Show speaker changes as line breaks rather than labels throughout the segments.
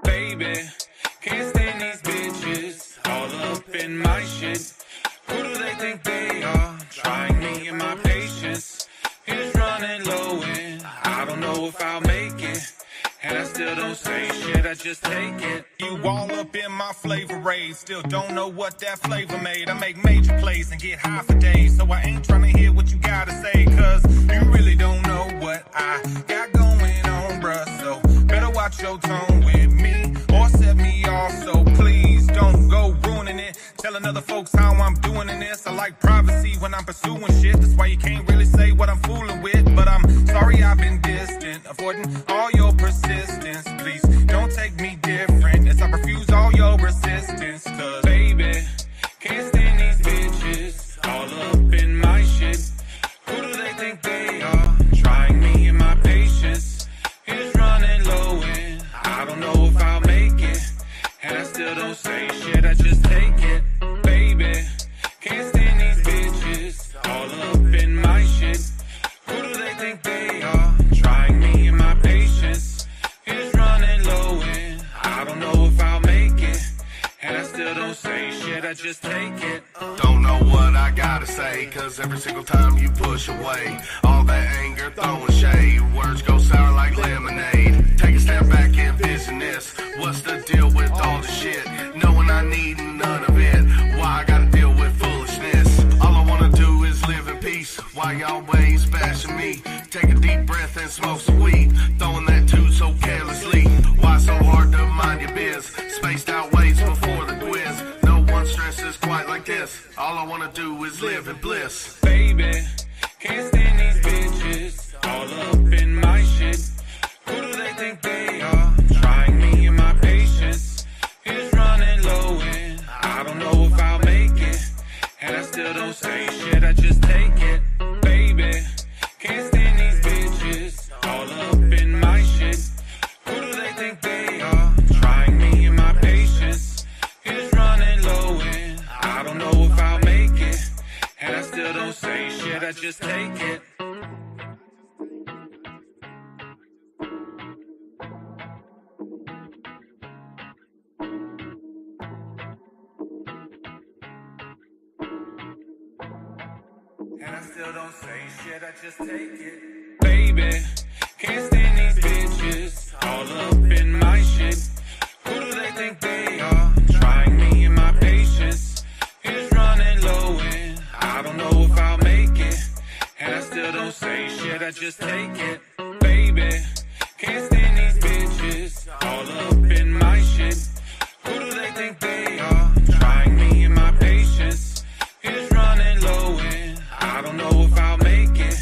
Baby, can't stand these bitches all up in my shit. Who do they think they are? Trying me and my patience is running low and I don't know if I'll make it. And I still don't say shit, I just take it.
You all up in my flavor raid, still don't know what that flavor made. I make major plays and get high for days, so I ain't trying to hear what you gotta say, cause you really don't know what I got going on, bruh. So better watch your tone with me or set me off, so please don't go ruining it. Telling other folks how I'm doing in this. I like privacy when I'm pursuing shit, that's why you can't really say what I'm fooling with. But I'm sorry I've been distant, avoiding all your persistence. Please don't take me different as I refuse all your resistance. Cause baby, can't stand these bitches all up in my shit. Who do they think they are? Trying me and my patience is running low and I don't know if I'll make it. And I still don't say shit, I just take it. Baby, can't stand these bitches all up in my shit. Who do they think they are? Trying me and my patience is running low and I don't know if I'll make it. And I still don't say shit, I just take it.
Don't know what I gotta say, cause every single time you push away all that anger, throwing shade, words go sour like lemonade. Take a step back and vision this. What's the deal with all the shit? Knowing I need none of it. Why I gotta deal with foolishness? All I wanna do is live in peace. Why y'all always bashing me? Take a deep breath and smoke some weed. Throwing that too so carelessly. Why so hard to mind your biz? Spaced out ways before the quiz. No one stresses quite like this. All I wanna do is live in bliss.
Baby, can't stand these bitches all up in my shit. Who do they think they are? Trying me and my patience is running low and I don't know if I'll make it. And I still don't say shit, I just take it. Baby, can't stand these bitches all up in my shit. Who do they think they are? Trying me and my patience is running low and I don't know if I'll make it. And I still don't say shit, I just take it. And I still don't say shit, I just take it. Baby, can't stand these bitches all up in my shit. Who do they think they are? Trying me and my patience is running low and I don't know if I'll make it. And I still don't say shit, I just take it. Baby, can't stand these bitches all up in my shit. Who do they think they are? Trying me and my patience is running low and I don't know if I'll make it.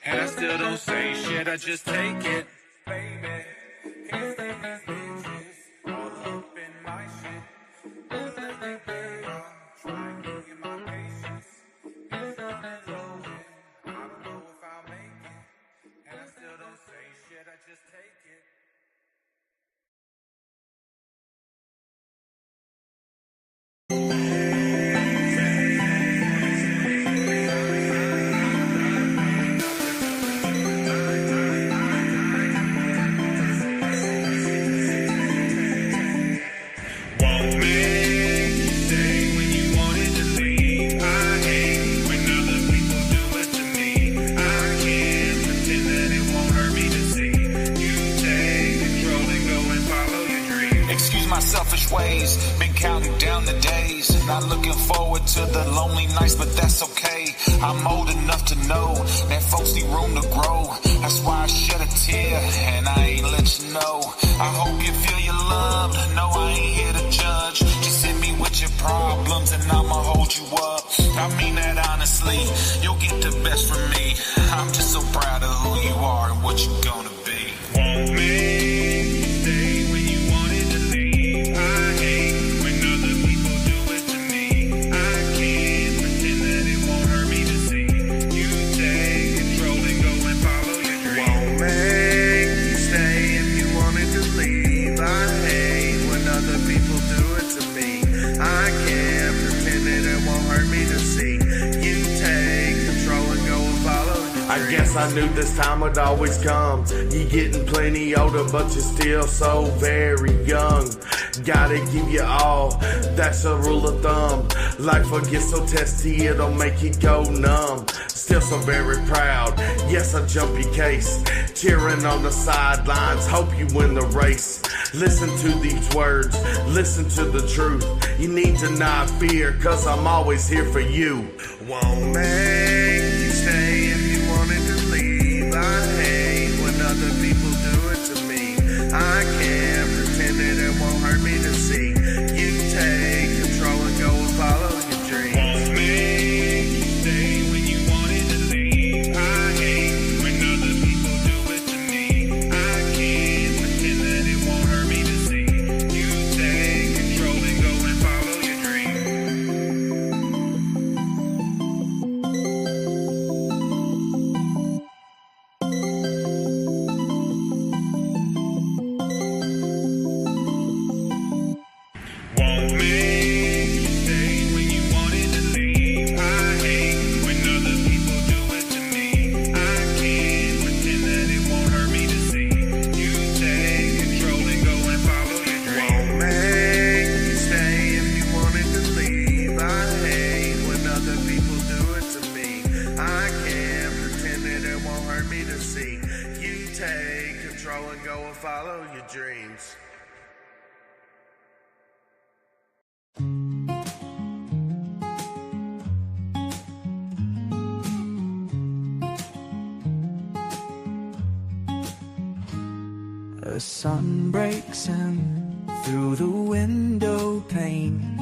And I still don't say shit, I just take it. Baby, can't stand these bitches all up in my shit. Who do they think they are? Trying me and my patience is running low and I don't know if I'll make it. And I still don't say shit, I just take it.
Selfish ways, been counting down the days, not looking forward to the lonely nights, but that's okay. I'm old enough to know that folks need room to grow. That's why I shed a tear and I ain't let you know. I hope you feel your love. No, I ain't here to judge. Just hit me with your problems and I'ma hold you up. I mean that honestly, you'll get the best from me. I'm just so proud of who you are and what you're gonna be.
Won't make you stay when you wanted to leave. I hate when other people do it to me. I can't pretend that it won't hurt me to see you take control and go and follow your dream.
Won't make you stay if you wanted to leave. I hate when other people do it to me. I can't pretend that it won't hurt me to see you take control and go and follow your dream.
I guess
Yes, I knew this time would always come. You getting plenty older, but you're still so very young. Gotta give you all, that's a rule of thumb. Life will get so testy, it'll make you go numb. Still so very proud, yes, I jump your case. Cheering on the sidelines, hope you win the race. Listen to these words, listen to the truth. You need to not fear, cause I'm always here for you. Won't make you stay if you wanted to leave. I hate when other people do it to me. I can't pretend that it won't hurt me to see you take control and go and follow your dreams.
Won't make you stay when you wanted to leave. I hate when other people do it to me. I can't pretend that it won't hurt me to see you take control and go and follow your Won't make you stay when you wanted to leave. I hate when other people do it to me. I can't pretend that it won't hurt me to see you take control and go and follow your dreams.
Won't make you stay if you wanted to leave. I hate when other people do it to me. I can't pretend that it won't hurt me to see you take control and go and follow your dreams.
The sun breaks in through the window pane.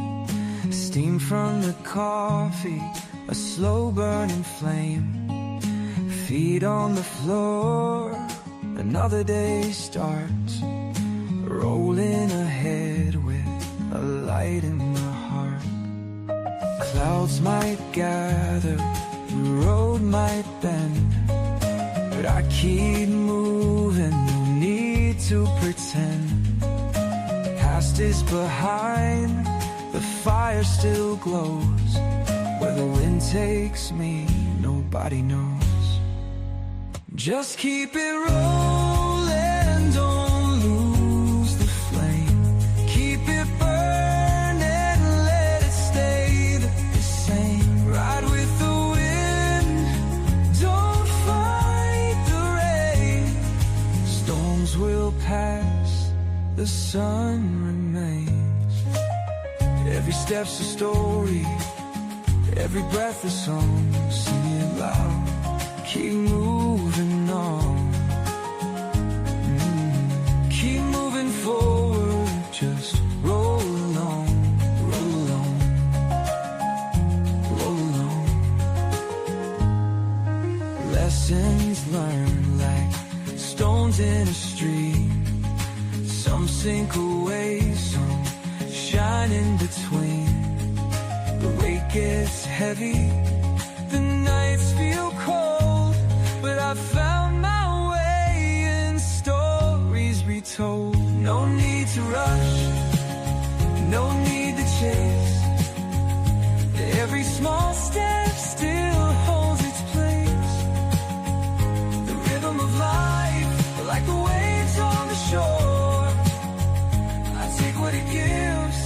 Steam from the coffee, a slow burning flame. Feet on the floor, another day starts. Rolling ahead with a light in my heart. Clouds might gather, the road might bend, but I keep moving, no need to pretend. Past is behind, the fire still glows. Where the wind takes me, nobody knows. Just keep it rolling, don't lose the flame. Keep it burning, let it stay the same. Ride with the wind, don't fight the rain. Storms will pass, the sun remains. Every step's a story, every breath a song. Sing it loud, keep moving on. Keep moving forward, just roll along, roll along, roll along. Lessons learned like stones in a stream. Some sink away, some shine in between. The weight gets heavy, the nights feel cold, but I found my way in stories retold. No need to rush, no need to chase. Every small step still holds its place. The rhythm of life, like the waves on the shore. I take what it gives,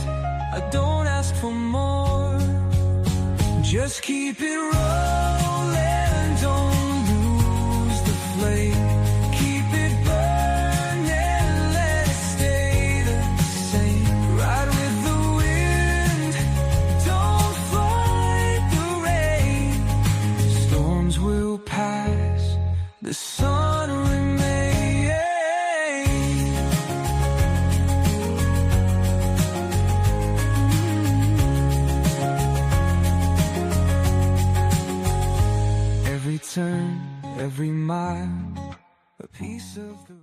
I don't ask for more. Just keep it rolling, don't lose the flame. Keep it burning, let it stay the same. Ride with the wind, don't fight the rain. Storms will pass, the sun remains. Every turn, every mile, a piece of the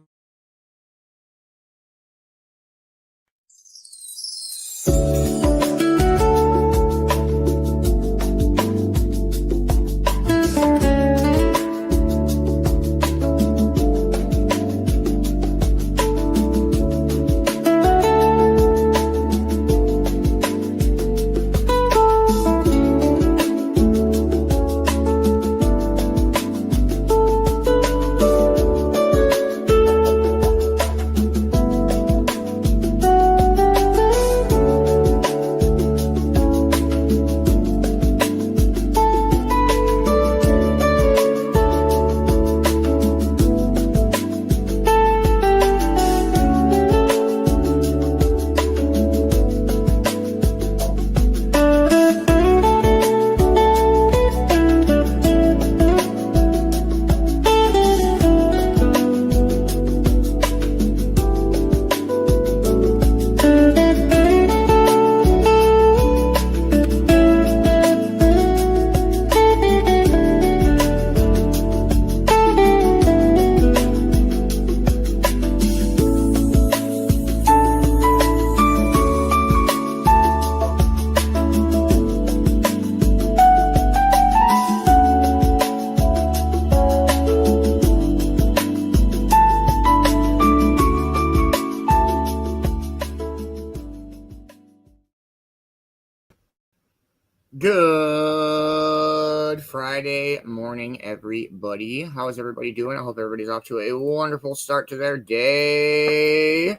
Friday morning, everybody. How is everybody doing? I hope everybody's off to a wonderful start to their day.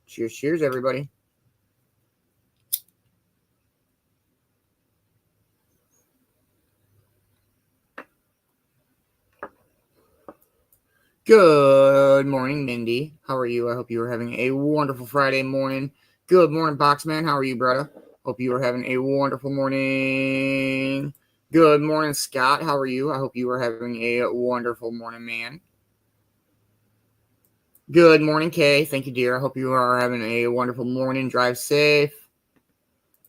Cheers, cheers, everybody. Good morning, Mindy. How are you? I hope you are having a wonderful Friday morning. Good morning, Boxman. How are you, brother? Hope you are having a wonderful morning. Good morning, Scott. How are you? I hope you are having a wonderful morning, man. Good morning, Kay. Thank you, dear. I hope you are having a wonderful morning. Drive safe.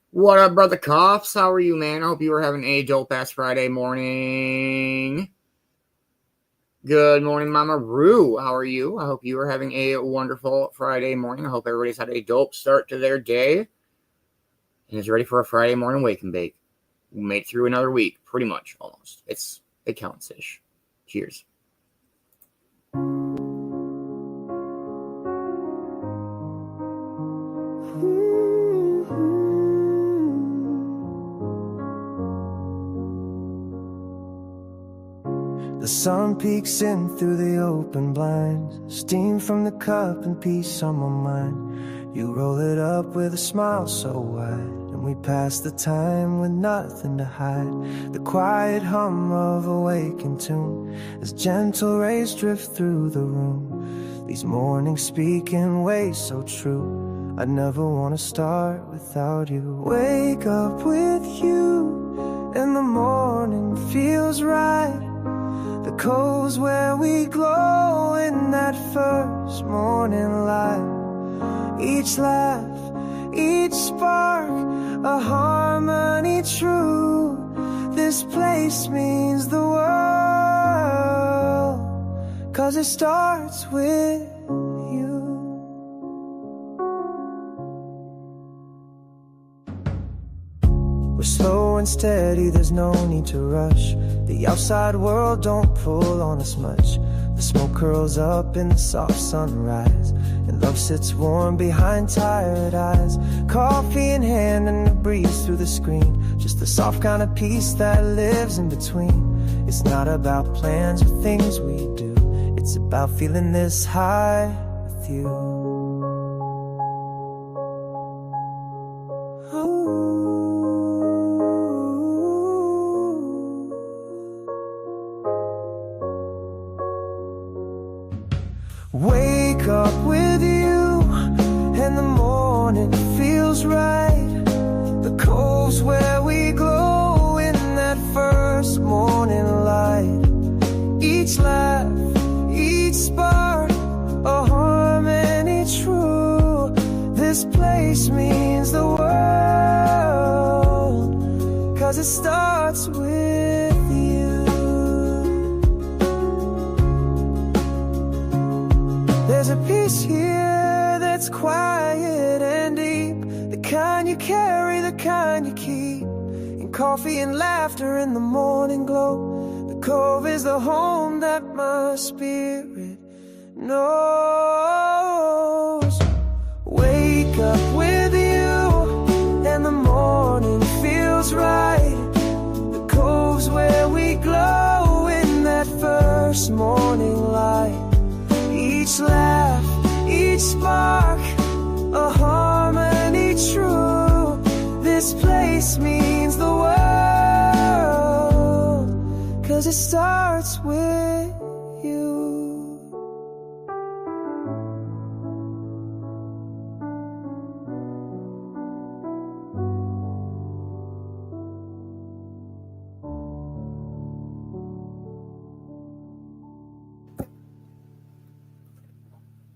What up, brother Coughs? How are you, man? I hope you are having a dope-ass Friday morning. Good morning, Mama Roo. How are you? I hope you are having a wonderful Friday morning. I hope everybody's had a dope start to their day and is ready for a Friday morning wake and bake. We made it through another week, pretty much, almost. It counts-ish. Cheers.
The sun peeks in through the open blinds, steam from the cup and peace on my mind. You roll it up with a smile so wide, and we pass the time with nothing to hide. The quiet hum of a waking tune as gentle rays drift through the room. These mornings speak in ways so true, I'd never want to start without you. Wake up with you, and the morning feels right. The cove's where we glow in that first morning light. Each laugh, each spark, a harmony true. This place means the world, 'cause it starts with you. We're slow and steady, there's no need to rush. The outside world don't pull on us much. The smoke curls up in the soft sunrise, and love sits warm behind tired eyes. Coffee in hand and a breeze through the screen, just the soft kind of peace that lives in between. It's not about plans or things we do, it's about feeling this high with you. Wake up with you, and the morning feels right. The cove's where we glow in that first morning light. Each laugh, each spark, a harmony true. This place means the world, 'cause it starts with you. There's a peace here that's quiet and deep, the kind you carry, the kind you keep, in coffee and laughter in the morning glow. The Cove is the home that my spirit knows. Wake up with you, and the morning feels right. The Cove's where we glow in that first morning light. Each laugh, each spark, a harmony true. This place means the world, 'cause it starts with you.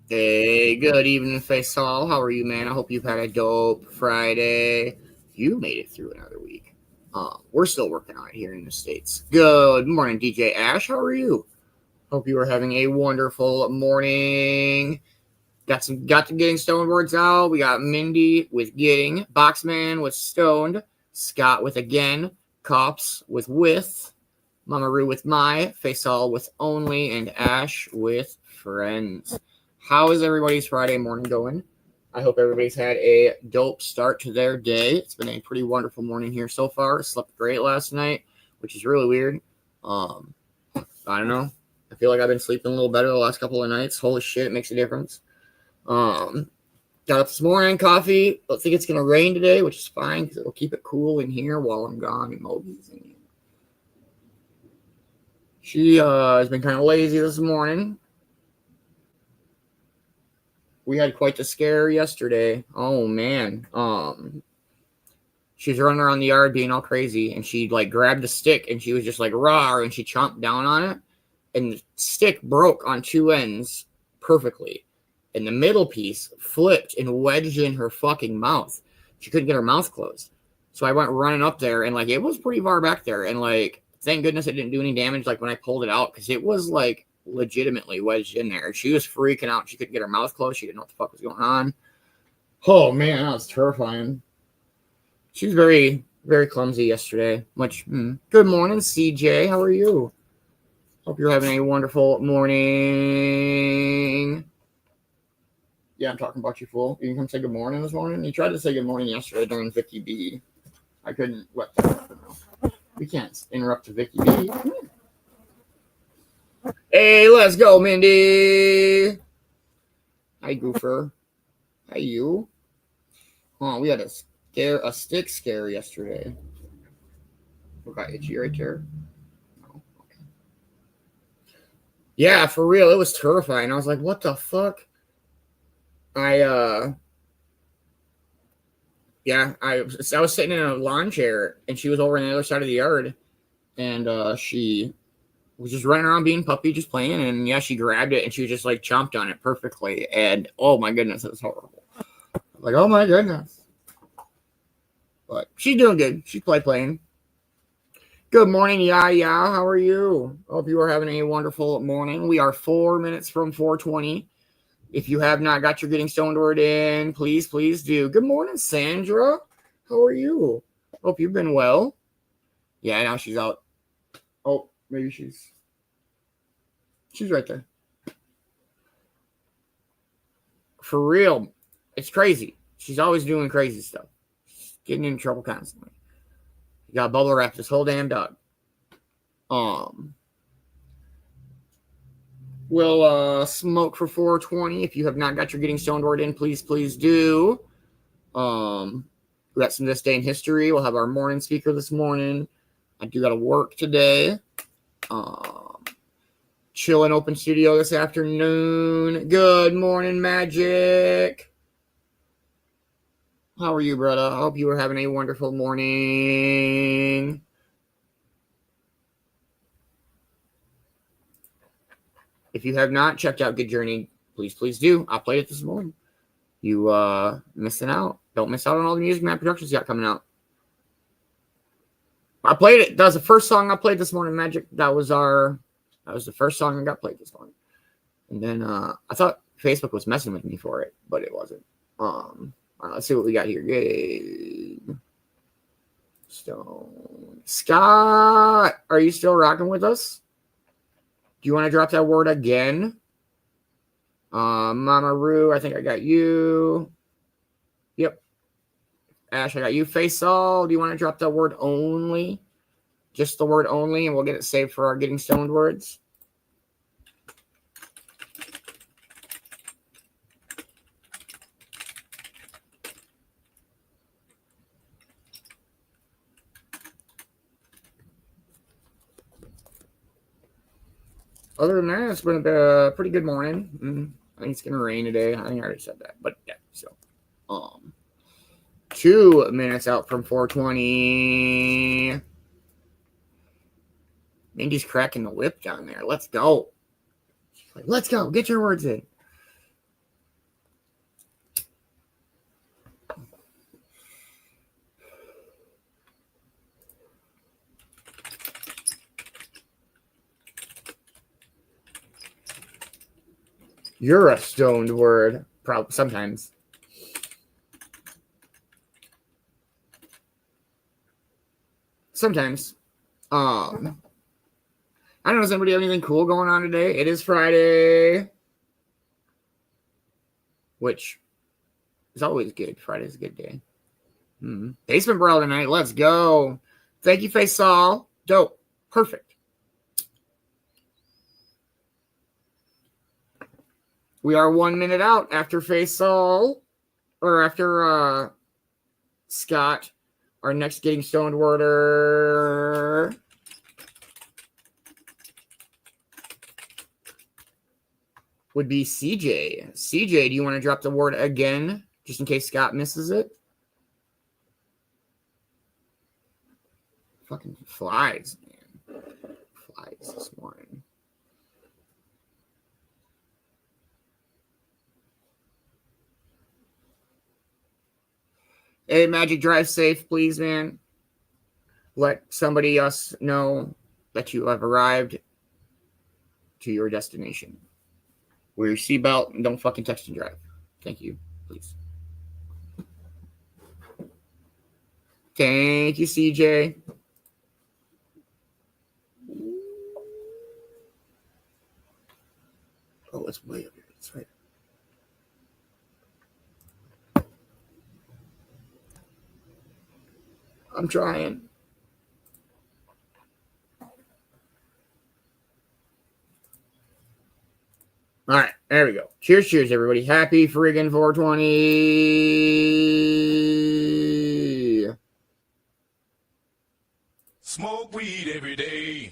Hey, good evening, Faisal. How are you, man? I hope you've had a dope Friday. You made it through another week. We're still working on it here in the States. Good morning, DJ Ash. How are you? Hope you are having a wonderful morning. Got the Getting Stoned words out. We got Mindy with Getting, Boxman with Stoned, Scott with Again, Cops with, Mama Roo with My, Faisal with Only, and Ash with Friends. How is everybody's Friday morning going? I hope everybody's had a dope start to their day. It's been a pretty wonderful morning here so far. Slept great last night, which is really weird. I don't know. I feel like I've been sleeping a little better the last couple of nights. Holy shit, it makes a difference. Got up this morning, coffee. I think it's going to rain today, which is fine because it'll keep it cool in here while I'm gone and Moby's in here. She has been kind of lazy this morning. We had quite the scare yesterday. Oh, man. She was running around the yard being all crazy, and she, like, grabbed a stick, and she was just, like, raw, and she chomped down on it, and the stick broke on two ends perfectly, and the middle piece flipped and wedged in her fucking mouth. She couldn't get her mouth closed. So I went running up there, and, like, it was pretty far back there, and, like, thank goodness it didn't do any damage, like, when I pulled it out, because it was, like, legitimately wedged in there. She was freaking out. She couldn't get her mouth closed. She didn't know what the fuck was going on. Oh, man, that was terrifying. She was very, very clumsy yesterday. Good morning, CJ. How are you? Hope you're having a wonderful morning. Yeah, I'm talking about you, fool. You can come say good morning this morning. You tried to say good morning yesterday during Vicki B. I couldn't let that happen, though. We can't interrupt the Vicki B. Hey, let's go, Mindy. Hi, Goofer. Hi, you. Oh, we had a stick scare yesterday. What got itchy right there? No. Okay. Yeah, for real, it was terrifying. I was like, what the fuck? I was sitting in a lawn chair, and she was over on the other side of the yard, and she was just running around being puppy, just playing, and yeah, she grabbed it, and she was just like chomped on it perfectly, and oh my goodness, it was horrible. Like, oh my goodness. But she's doing good. She's playing. Good morning, yeah. How are you? Hope you are having a wonderful morning. We are 4 minutes from 4:20. If you have not got your Getting Stoned word in, please do. Good morning, Sandra. How are you? Hope you've been well. Yeah, now she's out. Oh, maybe she's right there. For real, it's crazy. She's always doing crazy stuff. She's getting in trouble constantly. You got bubble wrap this whole damn dog. We'll smoke for 4:20. If you have not got your Getting Stoned word in, please do. We got some This Day in History. We'll have our morning speaker this morning. I do got to work today. Chill in open studio this afternoon. Good morning, Magic. How are you, brother? I hope you are having a wonderful morning. If you have not checked out Good Journey, please do. I played it this morning. You missing out. Don't miss out on all the music Matt Productions got coming out. I played it. That was the first song I played this morning, Magic. That was the first song I got played this morning. And then I thought Facebook was messing with me for it, but it wasn't. All right, let's see what we got here. Yay. Stone. Scott, are you still rocking with us? Do you want to drop that word again? Mama Roo, I think I got you. Yep. Ash, I got you. Faisal, do you want to drop that word only? Just the word only, and we'll get it saved for our Getting Stoned words. Other than that, it's been a pretty good morning. I think it's going to rain today. I think I already said that. But yeah, so 2 minutes out from 4:20. Mindy's cracking the whip down there. Let's go. She's like, let's go. Get your words in. You're a stoned word. Probably sometimes. Sometimes. I don't know. Does anybody have anything cool going on today? It is Friday. Which is always good. Friday's a good day. Basement Brawl tonight. Let's go. Thank you, Faisal. Dope. Perfect. We are 1 minute out after Faisal, or after Scott. Our next Getting Stoned worder would be CJ. CJ, do you want to drop the word again, just in case Scott misses it? Fucking flies, man. Flies this morning. Hey, Magic, drive safe, please, man. Let somebody else know that you have arrived to your destination. Wear your seatbelt and don't fucking text and drive. Thank you, please. Thank you, CJ. Oh, it's way up here. That's right. I'm trying. All right, there we go. Cheers, cheers, everybody. Happy friggin' 420.
Smoke weed every day.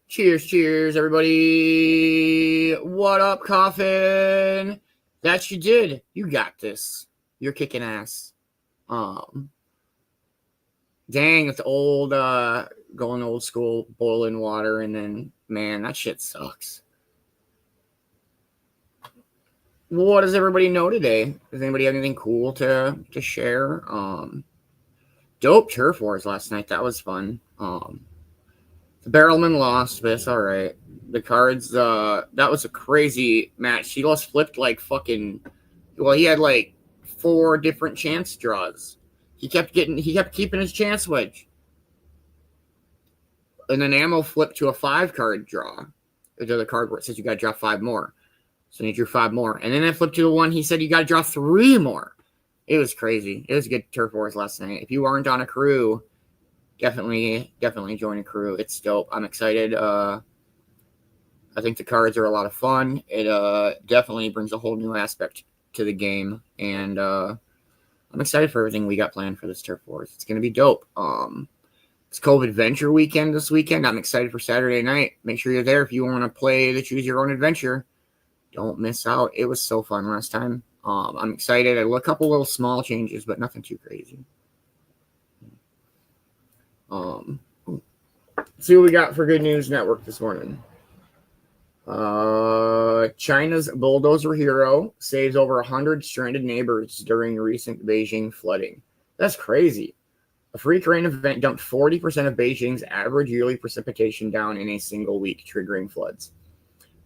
Cheers, everybody. What up, Coffin? That you did. You got this. You're kicking ass. Dang, it's old, going old school, boiling water, and then, man, that shit sucks. What does everybody know today? Does anybody have anything cool to share? Dope turf wars last night. That was fun. The Barrelman lost, but it's all right. The Cards, that was a crazy match. He just flipped like fucking. Well, he had like 4 different chance draws. He kept keeping his chance wedge. And then Ammo flipped to a 5-card draw. To the card where it says you got to draw 5 more. So he drew 5 more. And then I flipped to the one he said you got to draw 3 more. It was crazy. It was a good turf wars last night. If you aren't on a crew, definitely join a crew. It's dope. I'm excited. I think the cards are a lot of fun. It definitely brings a whole new aspect to the game. And I'm excited for everything we got planned for this turf wars. It's going to be dope. It's Cove Adventure weekend this weekend. I'm excited for Saturday night. Make sure you're there if you want to play the Choose Your Own Adventure. Don't miss out. It was so fun last time. I'm excited. A couple little small changes, but nothing too crazy. Let's see what we got for Good News Network this morning. China's bulldozer hero saves over 100 stranded neighbors during recent Beijing flooding. That's crazy. A freak rain event dumped 40% of Beijing's average yearly precipitation down in a single week, triggering floods.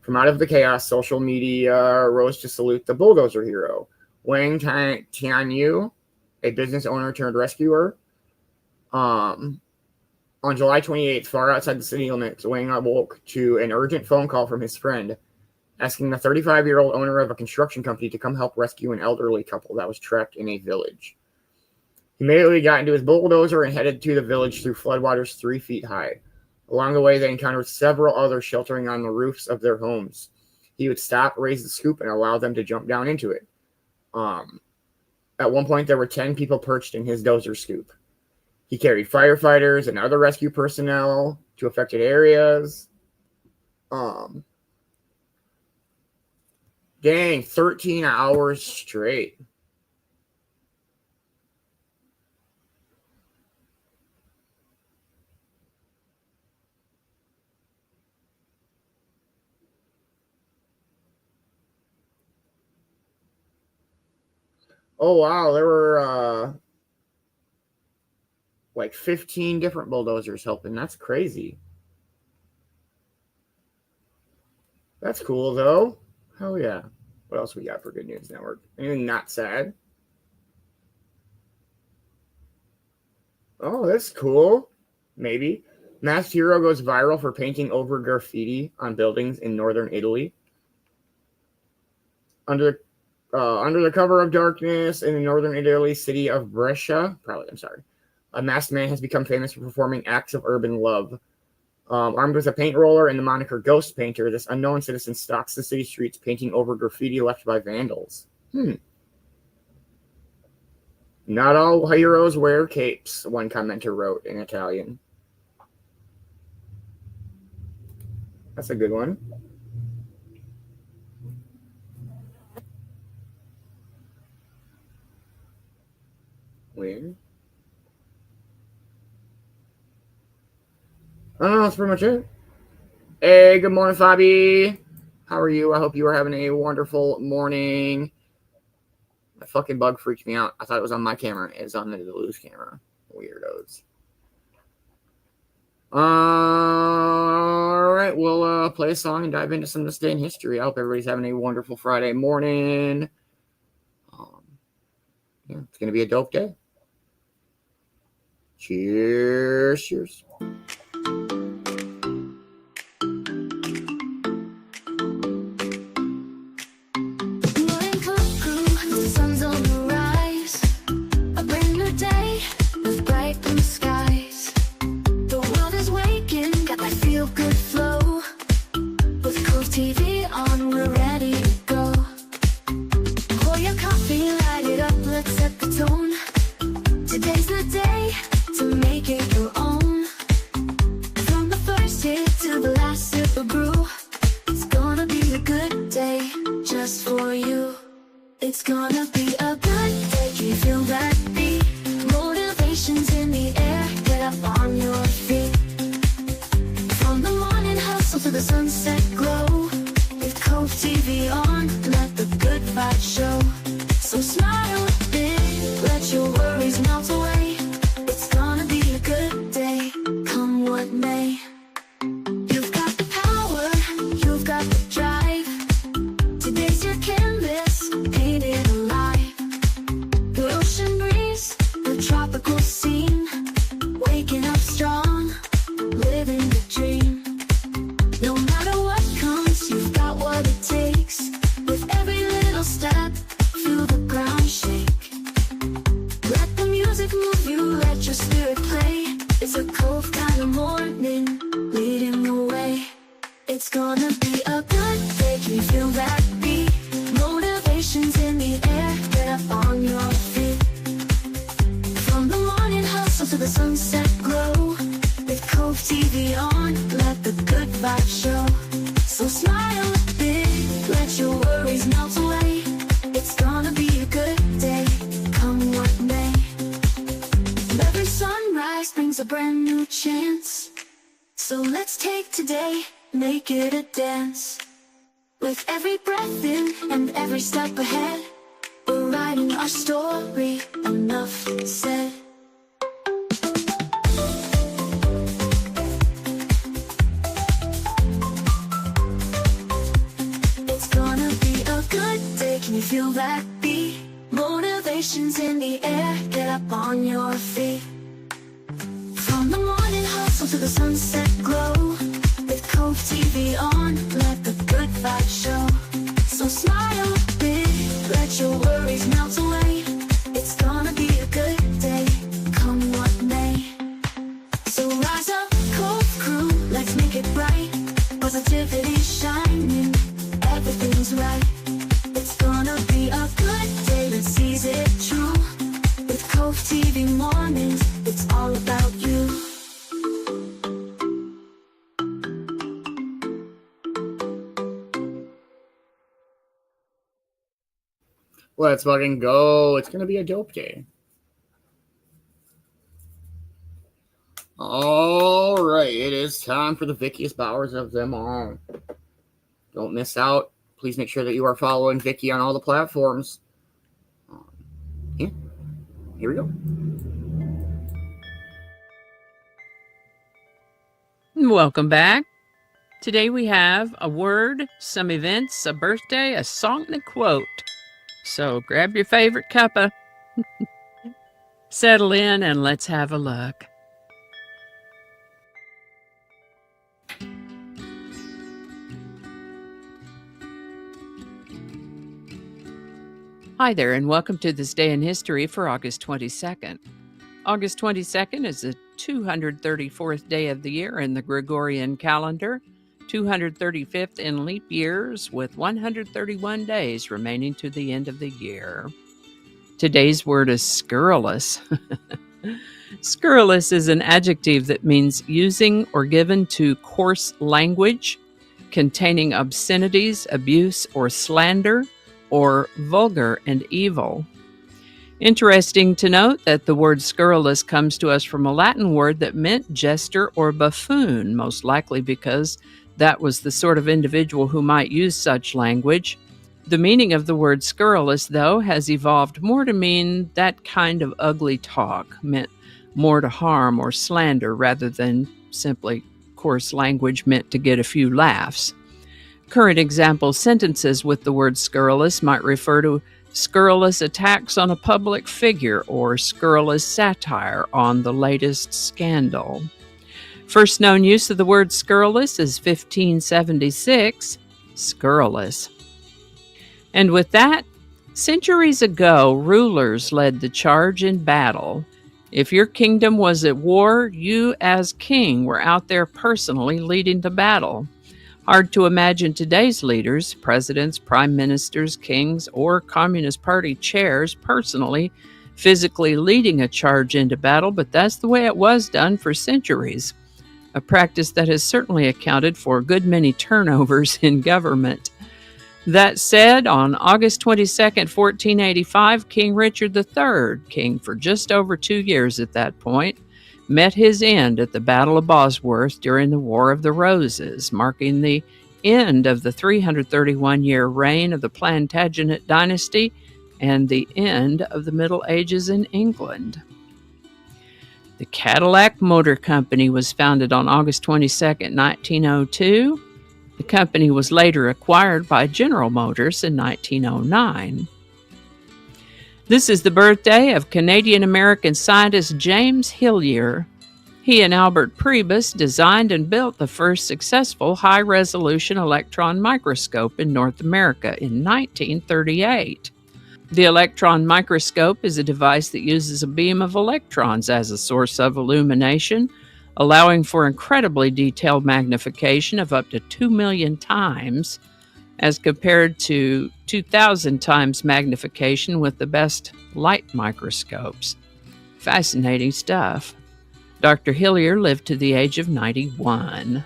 From out of the chaos, social media rose to salute the bulldozer hero. Wang Tianyu, a business owner turned rescuer, on July 28th, far outside the city limits, Wang awoke to an urgent phone call from his friend, asking the 35-year-old owner of a construction company to come help rescue an elderly couple that was trapped in a village. He immediately got into his bulldozer and headed to the village through floodwaters 3 feet high. Along the way, they encountered several others sheltering on the roofs of their homes. He would stop, raise the scoop, and allow them to jump down into it. At one point, there were 10 people perched in his dozer scoop. He carried firefighters and other rescue personnel to affected areas. Dang, 13 hours straight. Oh, wow. There were like 15 different bulldozers helping. That's crazy. That's cool, though. Hell yeah. What else we got for Good News Network? Anything not sad? Oh, that's cool. Maybe. Masked hero goes viral for painting over graffiti on buildings in northern Italy. Under the cover of darkness in the northern Italy city of Brescia, a masked man has become famous for performing acts of urban love. Armed with a paint roller and the moniker Ghost Painter, this unknown citizen stalks the city streets painting over graffiti left by vandals. Not all heroes wear capes, one commenter wrote in Italian. That's a good one. Weird. I don't know, that's pretty much it. Hey, good morning, Fabi. How are you? I hope you are having a wonderful morning. The fucking bug freaked me out. I thought it was on my camera. It's on the loose camera. Weirdos. All right, we'll play a song and dive into some of this day in history. I hope everybody's having a wonderful Friday morning. Yeah, it's going to be a dope day. Cheers, cheers.
Cove-TV on, we're ready to go. Pour your coffee, light it up, let's set the tone. Today's the day to make it your own. It's gonna be a good day. Can you feel that beat? Motivation's in the air. Get up on your feet. From the morning hustle to the sunset glow, with Cove-TV on, let the good vibes show. So smile big, let your worries melt away. It's gonna be a good day, come what may. You've got the power, you've got the drive. Today's your canvas, paint it alive. The ocean breeze, the tropical scene. Waking up strong, living the dream. No matter what comes, you've got what it takes. With every little step, feel the ground shake. Let the music move you, let your spirit play. It's a Cove kind of morning, leading the way. It's gonna be a good day, can you feel that beat? Motivation's in the air, get up on your feet. From the morning hustle to the sunset glow, with Cove-TV on, let the good vibes show. So smile big, let your worries melt away. It's gonna be a good day, come what may. Every sunrise brings a brand new chance. So let's take today, make it a dance. With every breath in and every step ahead, we're writing our story, enough said. It's gonna be a good day, can you feel that beat? Motivation's in the air, get up on your feet. From the morning hustle to the sunset glow, with Cove-TV on, let the good vibes show. So smile big, let your worries melt away. It's gonna be a good day, come what may. So rise up, Cove crew, let's make it bright. Positivity shining, everything's right. It's gonna be a good day, let's seize it true. With Cove-TV mornings, it's all about you.
Let's fucking go. It's going to be a dope day. All right. It is time for the Vicki Bowers of them all. Don't miss out. Please make sure that you are following Vicki on all the platforms. Yeah. Here we go.
Welcome back. Today we have a word, some events, a birthday, a song, and a quote. So grab your favorite cuppa, settle in, and let's have a look. Hi there, and welcome to this day in history for August 22nd. August 22nd is the 234th day of the year in the Gregorian calendar, 235th in leap years, with 131 days remaining to the end of the year. Today's word is scurrilous. Scurrilous is an adjective that means using or given to coarse language, containing obscenities, abuse, or slander, or vulgar and evil. Interesting to note that the word scurrilous comes to us from a Latin word that meant jester or buffoon, most likely because that was the sort of individual who might use such language. The meaning of the word scurrilous, though, has evolved more to mean that kind of ugly talk, meant more to harm or slander rather than simply coarse language meant to get a few laughs. Current example sentences with the word scurrilous might refer to scurrilous attacks on a public figure or scurrilous satire on the latest scandal. First known use of the word scurrilous is 1576, scurrilous. And with that, centuries ago, rulers led the charge in battle. If your kingdom was at war, you as king were out there personally leading the battle. Hard to imagine today's leaders, presidents, prime ministers, kings, or Communist Party chairs personally, physically leading a charge into battle, but that's the way it was done for centuries. A practice that has certainly accounted for a good many turnovers in government. That said, on August 22nd, 1485, King Richard III, king for just over 2 years at that point, met his end at the Battle of Bosworth during the War of the Roses, marking the end of the 331-year reign of the Plantagenet dynasty and the end of the Middle Ages in England. The Cadillac Motor Company was founded on August 22, 1902. The company was later acquired by General Motors in 1909. This is the birthday of Canadian-American scientist James Hillier. He and Albert Prebus designed and built the first successful high-resolution electron microscope in North America in 1938. The electron microscope is a device that uses a beam of electrons as a source of illumination, allowing for incredibly detailed magnification of up to 2 million times, as compared to 2,000 times magnification with the best light microscopes. Fascinating stuff. Dr. Hillier lived to the age of 91.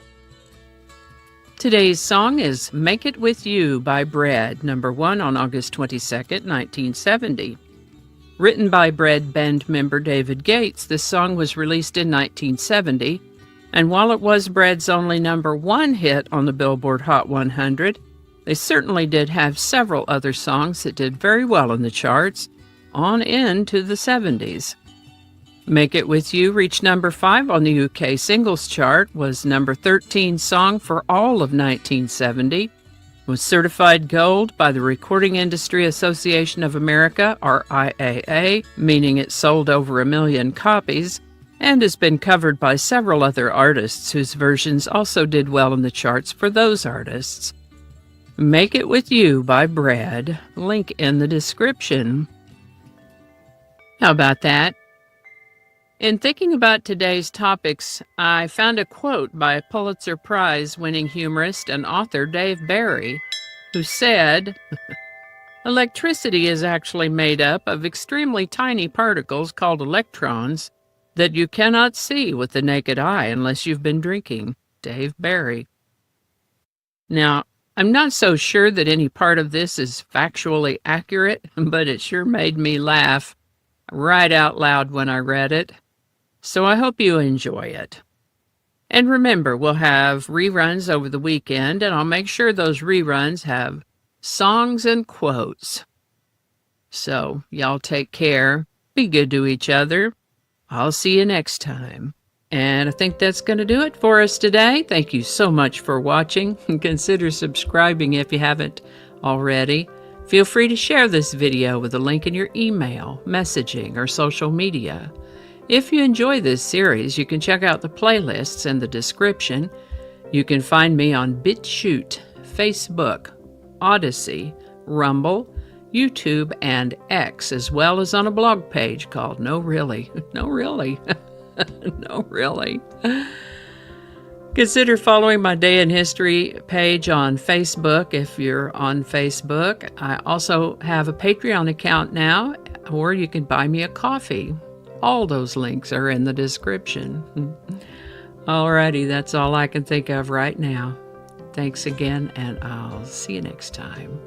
Today's song is Make It With You by Bread, number 1 on August 22nd, 1970. Written by Bread band member David Gates, this song was released in 1970, and while it was Bread's only number 1 hit on the Billboard Hot 100, they certainly did have several other songs that did very well in the charts, on into the 70s. Make It With You reached number 5 on the UK singles chart, was number 13 song for all of 1970, was certified gold by the Recording Industry Association of America, RIAA, meaning it sold over 1 million copies, and has been covered by several other artists whose versions also did well in the charts for those artists. Make It With You by Bread, link in the description. How about that? In thinking about today's topics, I found a quote by Pulitzer Prize-winning humorist and author Dave Barry, who said, "Electricity is actually made up of extremely tiny particles called electrons that you cannot see with the naked eye unless you've been drinking." Dave Barry. Now, I'm not so sure that any part of this is factually accurate, but it sure made me laugh right out loud when I read it. So I hope you enjoy it. And remember, we'll have reruns over the weekend, and I'll make sure those reruns have songs and quotes. So, y'all take care. Be good to each other. I'll see you next time. And I think that's going to do it for us today. Thank you so much for watching. Consider subscribing if you haven't already. Feel free to share this video with a link in your email, messaging, or social media. If you enjoy this series, you can check out the playlists in the description. You can find me on BitChute, Facebook, Odyssey, Rumble, YouTube, and X, as well as on a blog page called No Really. No Really. No Really. Consider following my Day in History page on Facebook if you're on Facebook. I also have a Patreon account now, or you can buy me a coffee. All those links are in the description. Alrighty, that's all I can think of right now. Thanks again, and I'll see you next time.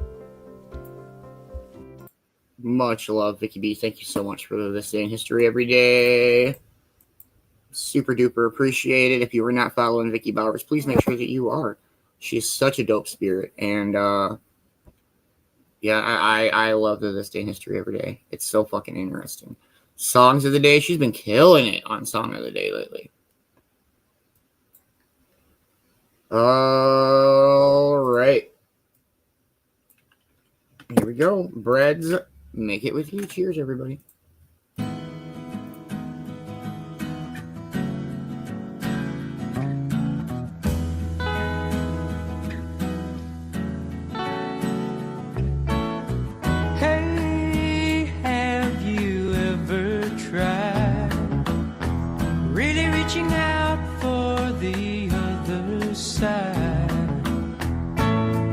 Much love, Vicki B. Thank you so much for this day in history every day. Super duper appreciate it. If you were not following Vicki Bowers, please make sure that you are. She's such a dope spirit, and yeah, I love this day in history every day. It's so fucking interesting. Songs of the day, she's been killing it on Song of the Day lately. All right, here we go. Bread's Make It With You. Cheers, everybody.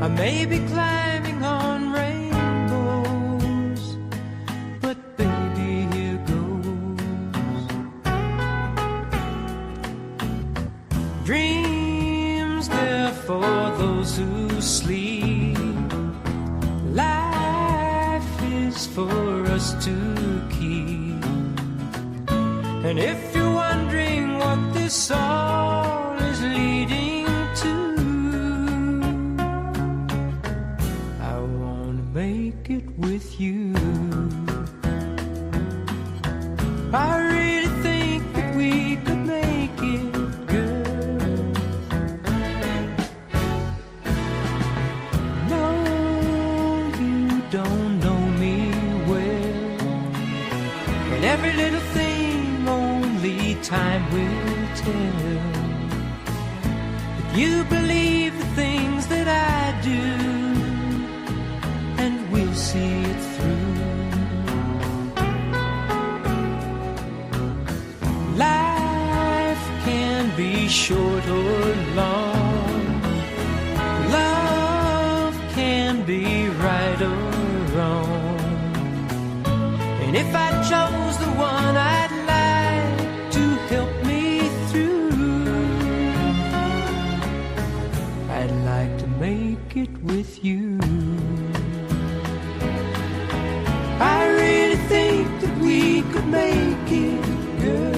I may be climbing on rainbows, but baby, here goes. Dreams, they're for those who sleep. to keep. And if you're wondering what this all is leading to, I want to make it with you. I really think that we could make it, girl. No, you don't know me well, but every little thing only time will tell. If you believe the things that I do, and we'll see it through. Life can be short or long. Love can be right or wrong. And if I chose the one I'd like to help me through, I'd like to make it with you. I really think that we could make it, girl.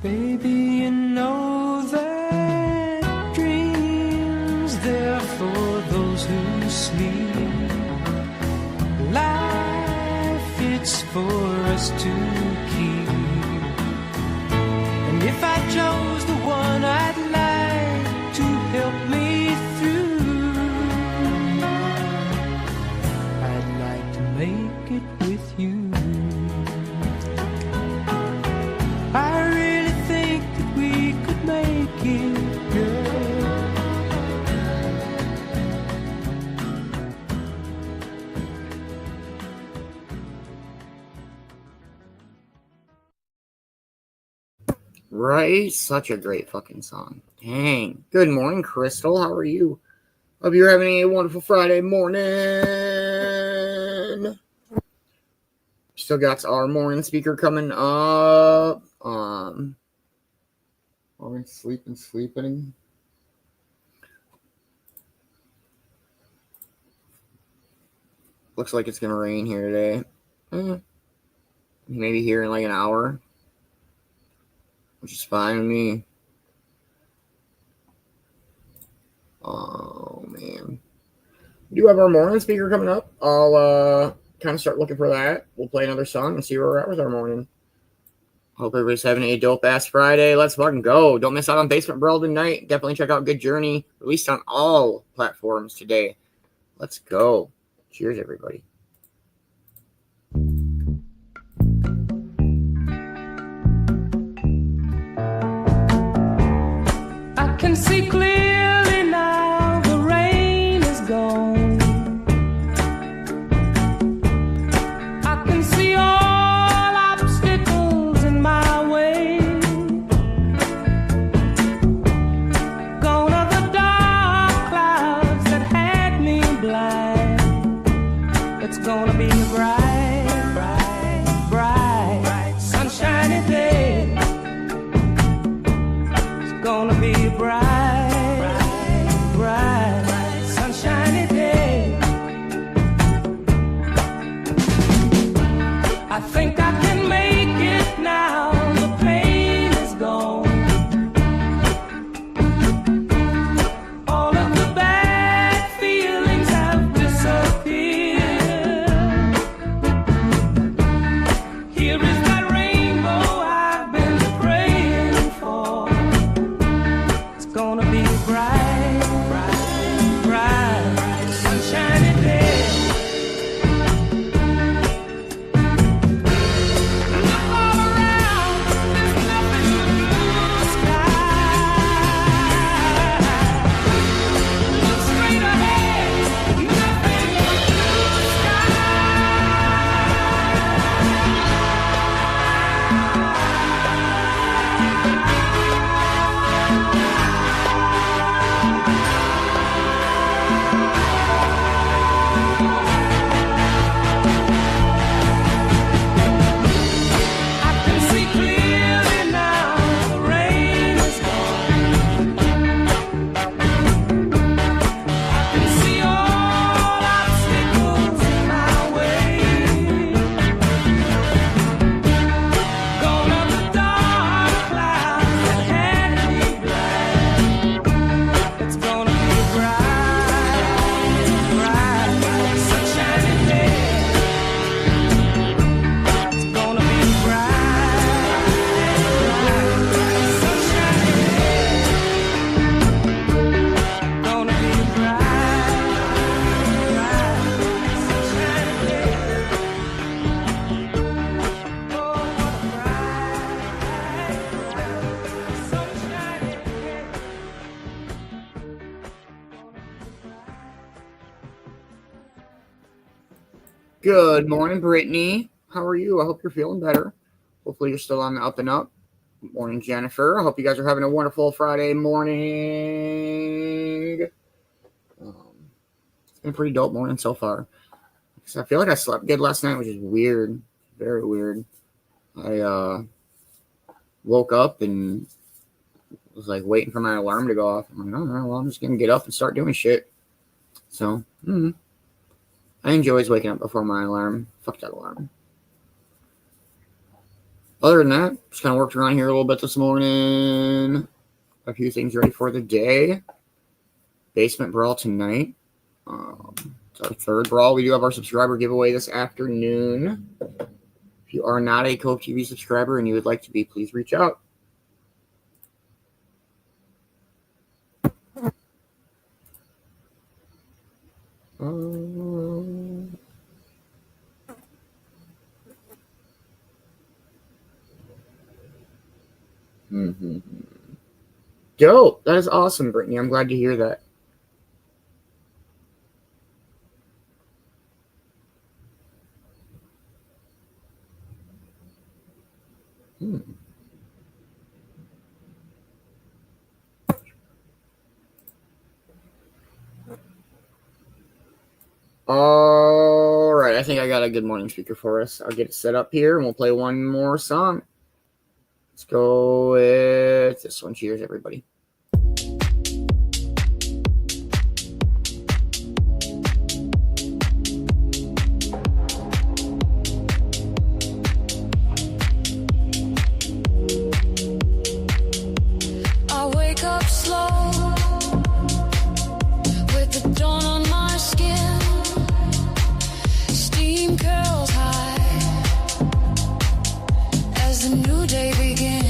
Baby, you know that dreams, they're for those who sleep. Life, it's for us to keep. And if I chose the one I'd like to help me through, I'd like to make it with you. I really think that we could make it, girl.
Right? Such a great fucking song. Dang. Good morning, Crystal. How are you? Hope you're having a wonderful Friday morning. Still got our morning speaker coming up. Morning sleeping. Looks like it's gonna rain here today. Maybe here in like an hour, which is fine with me. Oh man, we do have our morning speaker coming up. I'll kind of start looking for that. We'll play another song and see where we're at with our morning. Hope everybody's having a dope-ass Friday. Let's fucking go. Don't miss out on Basement Brawl tonight. Definitely check out Good Journey, released on all platforms today. Let's go. Cheers, everybody.
I can see clearly now, the rain is gone. I can see all obstacles in my way. Gone are the dark clouds that had me blind. It's gonna be a bright, sunshiny day. It's gonna be a bright, sunshiny day. I think I can make it now. The pain is gone. All of the bad feelings have disappeared. Here is that rainbow I've been praying for. It's gonna be a bright, sunshiny day.
Good morning, Brittany. How are you? I hope you're feeling better. Hopefully you're still on the up and up. Good morning, Jennifer. I hope you guys are having a wonderful Friday morning. It's been a pretty dope morning so far. So I feel like I slept good last night, which is weird. Very weird. I woke up and was like waiting for my alarm to go off. I'm like, oh, well, I'm just going to get up and start doing shit. So, I enjoy waking up before my alarm. Fuck that alarm. Other than that, just kind of worked around here a little bit this morning. A few things ready for the day. Basement brawl tonight. It's our third brawl. We do have our subscriber giveaway this afternoon. If you are not a Cove-TV subscriber and you would like to be, please reach out. Dope. That is awesome, Brittany. I'm glad to hear that. All right. I think I got a good morning speaker for us. I'll get it set up here and we'll play one more song. Let's go with this one. Cheers, everybody.
I wake up slow with the dawn on my skin. Steam curls high as the new day begins.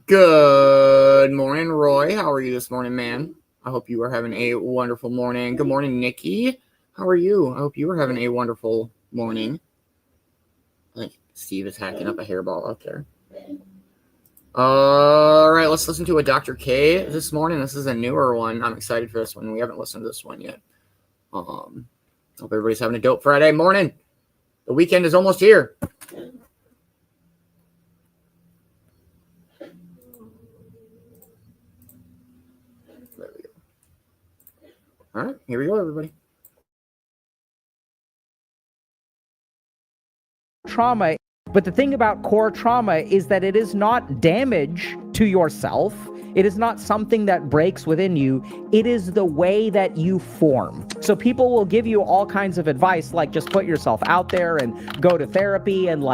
Good morning, Roy. How are you this morning, man? I hope you are having a wonderful morning. Good morning, Nikki. How are you? I hope you are having a wonderful morning. I think Steve is hacking up a hairball out there. All right, let's listen to a Dr. K this morning. This is a newer one. I'm excited for this one. We haven't listened to this one yet. Hope everybody's having a dope Friday morning. The weekend is almost here. There we go. All right, here we go, everybody.
Trauma. But the thing about core trauma is that it is not damage to yourself. It is not something that breaks within you. It is the way that you form. So people will give you all kinds of advice, like just put yourself out there and go to therapy and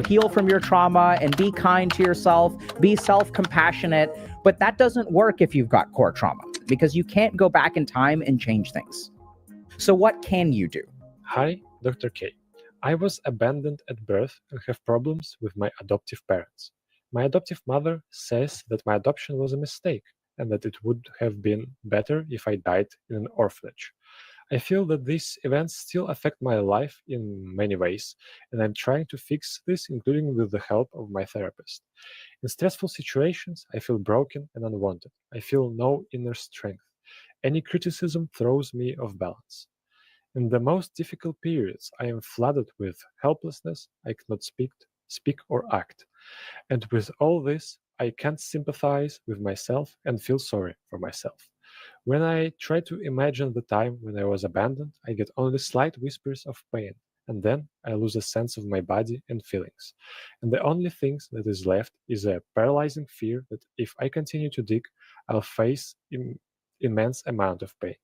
heal from your trauma and be kind to yourself, be self-compassionate. But that doesn't work if you've got core trauma, because you can't go back in time and change things. So what can you do?
Hi, Dr. K. I was abandoned at birth and have problems with my adoptive parents. My adoptive mother says that my adoption was a mistake and that it would have been better if I died in an orphanage. I feel that these events still affect my life in many ways, and I'm trying to fix this, including with the help of my therapist. In stressful situations, I feel broken and unwanted. I feel no inner strength. Any criticism throws me off balance. In the most difficult periods, I am flooded with helplessness. I cannot speak or act. And with all this, I can't sympathize with myself and feel sorry for myself. When I try to imagine the time when I was abandoned, I get only slight whispers of pain, and then I lose a sense of my body and feelings. And the only thing that is left is a paralyzing fear that if I continue to dig, I'll face immense amount of pain.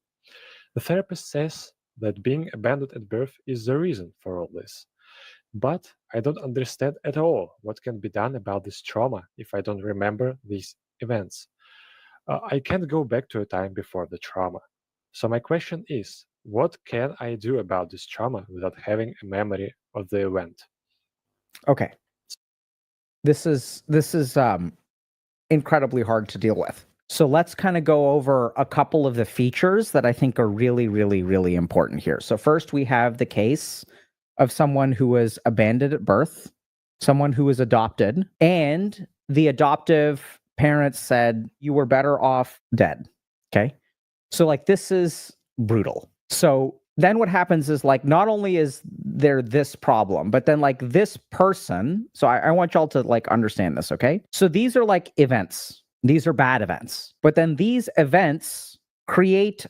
The therapist says that being abandoned at birth is the reason for all this. But I don't understand at all what can be done about this trauma if I don't remember these events. I can't go back to a time before the trauma. So my question is, what can I do about this trauma without having a memory of the event?
Okay. This is incredibly hard to deal with. So let's kind of go over a couple of the features that I think are really, really, really important here. So first, we have the case of someone who was abandoned at birth, someone who was adopted, and the adoptive parents said, you were better off dead. Okay. So this is brutal. So then what happens is not only is there this problem, but then this person, so I want y'all to understand this. Okay. So these are events. These are bad events. But then these events create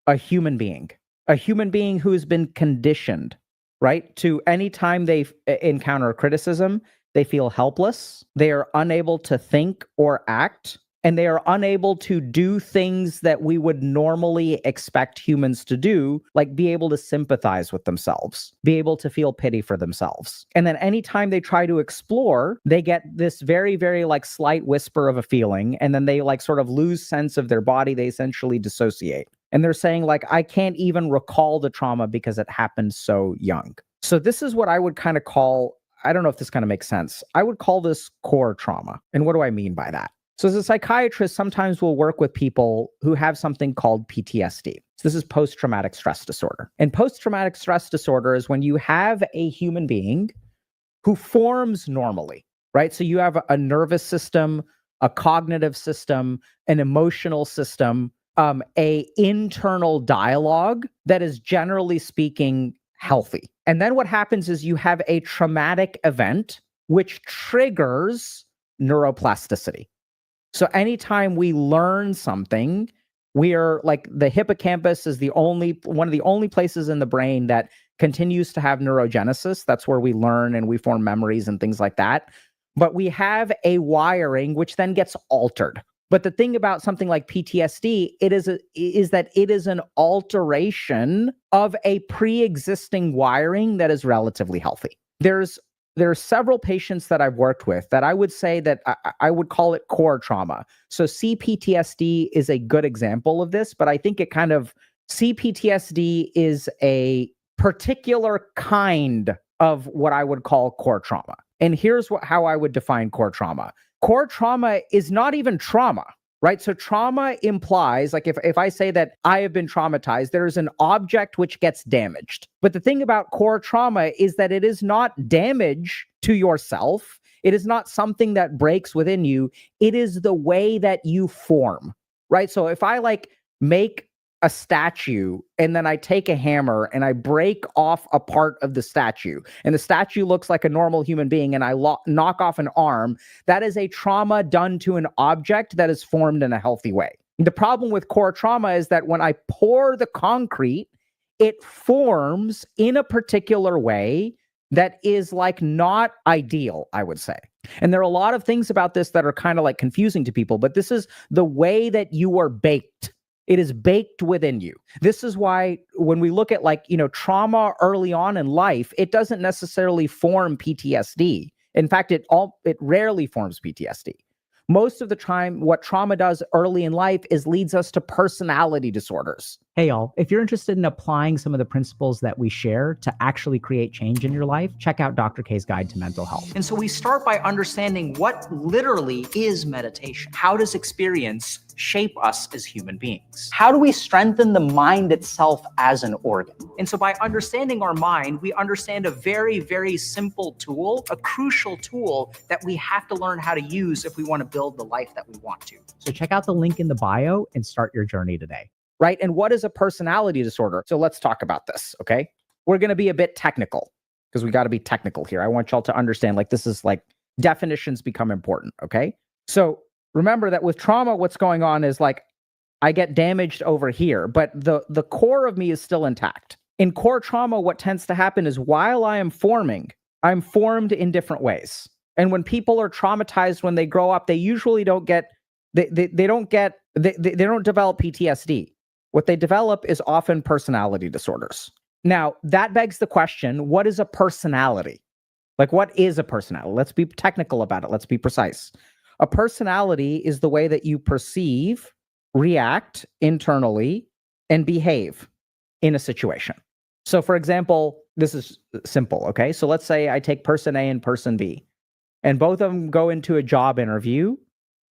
a human being who's been conditioned, right? To any time they encounter criticism, they feel helpless. They are unable to think or act, and they are unable to do things that we would normally expect humans to do, like be able to sympathize with themselves, be able to feel pity for themselves. And then anytime they try to explore, they get this very, very slight whisper of a feeling, and then they sort of lose sense of their body. They essentially dissociate. And they're saying I can't even recall the trauma because it happened so young. So this is what I would kind of call, I don't know if this kind of makes sense. I would call this core trauma. And what do I mean by that? So as a psychiatrist, sometimes we'll work with people who have something called PTSD. So this is post-traumatic stress disorder. And post-traumatic stress disorder is when you have a human being who forms normally, right? So you have a nervous system, a cognitive system, an emotional system, a internal dialogue that is generally speaking healthy. And then what happens is you have a traumatic event which triggers neuroplasticity. So anytime we learn something, we are the hippocampus is one of the only places in the brain that continues to have neurogenesis. That's where we learn and we form memories and things like that. But we have a wiring which then gets altered. But the thing about something like PTSD, is that it is an alteration of a pre-existing wiring that is relatively healthy. There are several patients that I've worked with that I would say that I would call it core trauma. So CPTSD is a good example of this, but I think CPTSD is a particular kind of what I would call core trauma. And here's how I would define core trauma. core trauma is not even trauma, right? So trauma implies, like if I say that I have been traumatized, there's an object which gets damaged. But the thing about core trauma is that it is not damage to yourself. It is not something that breaks within you. It is the way that you form, right? So if I like make a statue and then I take a hammer and I break off a part of the statue and the statue looks like a normal human being and I knock off an arm, that is a trauma done to an object that is formed in a healthy way. The problem with core trauma is that when I pour the concrete, it forms in a particular way that is like not ideal, I would say. And there are a lot of things about this that are kind of like confusing to people, but this is the way that you are baked. It is baked within you. This is why when we look at like, trauma early on in life, it doesn't necessarily form PTSD. In fact, it rarely forms PTSD. Most of the time, what trauma does early in life is leads us to personality disorders.
Hey, y'all, if you're interested in applying some of the principles that we share to actually create change in your life, check out Dr. K's Guide to Mental Health.
And so we start by understanding what literally is meditation. How does experience shape us as human beings? How do we strengthen the mind itself as an organ? And so by understanding our mind, we understand a very, very simple tool, a crucial tool that we have to learn how to use if we want to build the life that we want to.
So check out the link in the bio and start your journey today.
Right? And what is a personality disorder? So let's talk about this, okay? We're going to be a bit technical because we got to be technical here. I want y'all to understand, like, this is like definitions become important, okay? So remember that with trauma, what's going on is like, I get damaged over here, but the core of me is still intact. In core trauma, what tends to happen is while I am forming, I'm formed in different ways. And when people are traumatized when they grow up, they usually don't get, they don't develop PTSD. What they develop is often personality disorders. Now, that begs the question, what is a personality? Like, what is a personality? Let's be technical about it. Let's be precise. A personality is the way that you perceive, react internally, and behave in a situation. So, for example, this is simple, okay? So let's say I take person A and person B, and both of them go into a job interview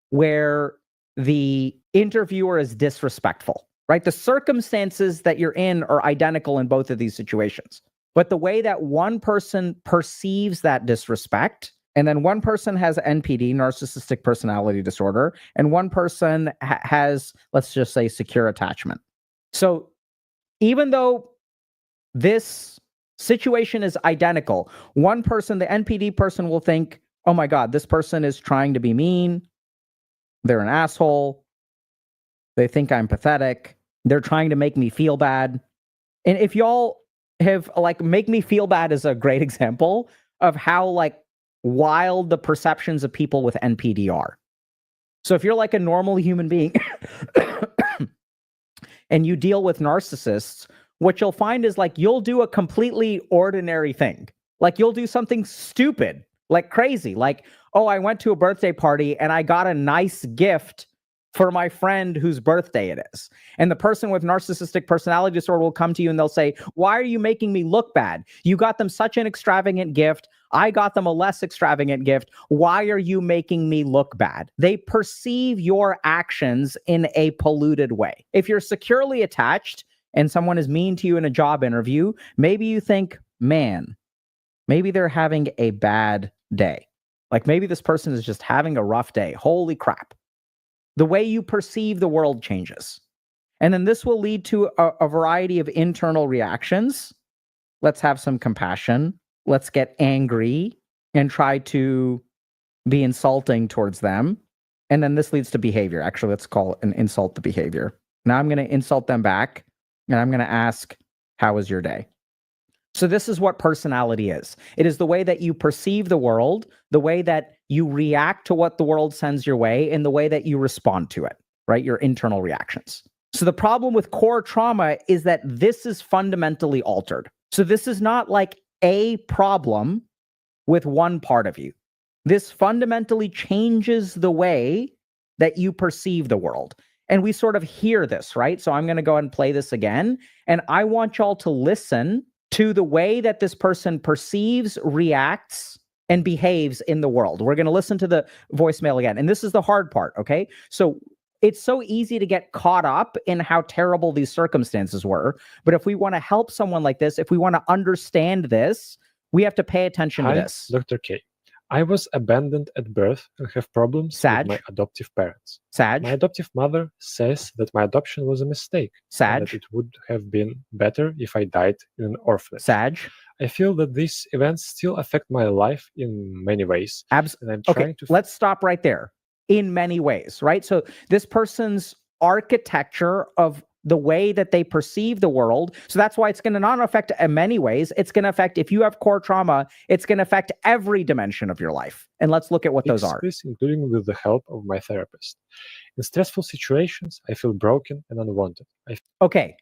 where the interviewer is disrespectful. Right? The circumstances that you're in are identical in both of these situations. But the way that one person perceives that disrespect, and then one person has NPD, narcissistic personality disorder, and one person has, let's just say, secure attachment. So even though this situation is identical, one person, the NPD person, will think, oh my God, this person is trying to be mean. They're an asshole. They think I'm pathetic. They're trying to make me feel bad. And if y'all have, like, make me feel bad is a great example of how, like, wild the perceptions of people with NPD are. So if you're like a normal human being and you deal with narcissists, what you'll find is like you'll do a completely ordinary thing. Like you'll do something stupid, like crazy. Like, oh, I went to a birthday party and I got a nice gift for my friend whose birthday it is. And the person with narcissistic personality disorder will come to you and they'll say, why are you making me look bad? You got them such an extravagant gift. I got them a less extravagant gift. Why are you making me look bad? They perceive your actions in a polluted way. If you're securely attached and someone is mean to you in a job interview, maybe you think, man, maybe they're having a bad day. Like maybe this person is just having a rough day. Holy crap. The way you perceive the world changes. And then this will lead to a variety of internal reactions. Let's have some compassion. Let's get angry and try to be insulting towards them. And then this leads to behavior. Actually, let's call it an insult the behavior. Now I'm going to insult them back and I'm going to ask, how was your day? So this is what personality is. It is the way that you perceive the world, the way that you react to what the world sends your way, and the way that you respond to it, right? Your internal reactions. So the problem with core trauma is that this is fundamentally altered. So this is not like a problem with one part of you. This fundamentally changes the way that you perceive the world. And we sort of hear this, right? So I'm going to go ahead and play this again. And I want y'all to listen to the way that this person perceives, reacts, and behaves in the world. We're going to listen to the voicemail again. And this is the hard part, okay? So it's so easy to get caught up in how terrible these circumstances were. But if we want to help someone like this, if we want to understand this, we have to pay attention to this.
Dr. K. I was abandoned at birth and have problems with my adoptive parents. My adoptive mother says that my adoption was a mistake. And that it would have been better if I died in an orphanage. I feel that these events still affect my life in many ways. And I'm trying to...
Let's stop right there. In many ways, right? So this person's architecture of the way that they perceive the world. So that's why it's going to not affect in many ways. It's going to affect, if you have core trauma, it's going to affect every dimension of your life. And let's look at what those are.
This, including with the help of my therapist. In stressful situations, I feel broken and unwanted.
Okay.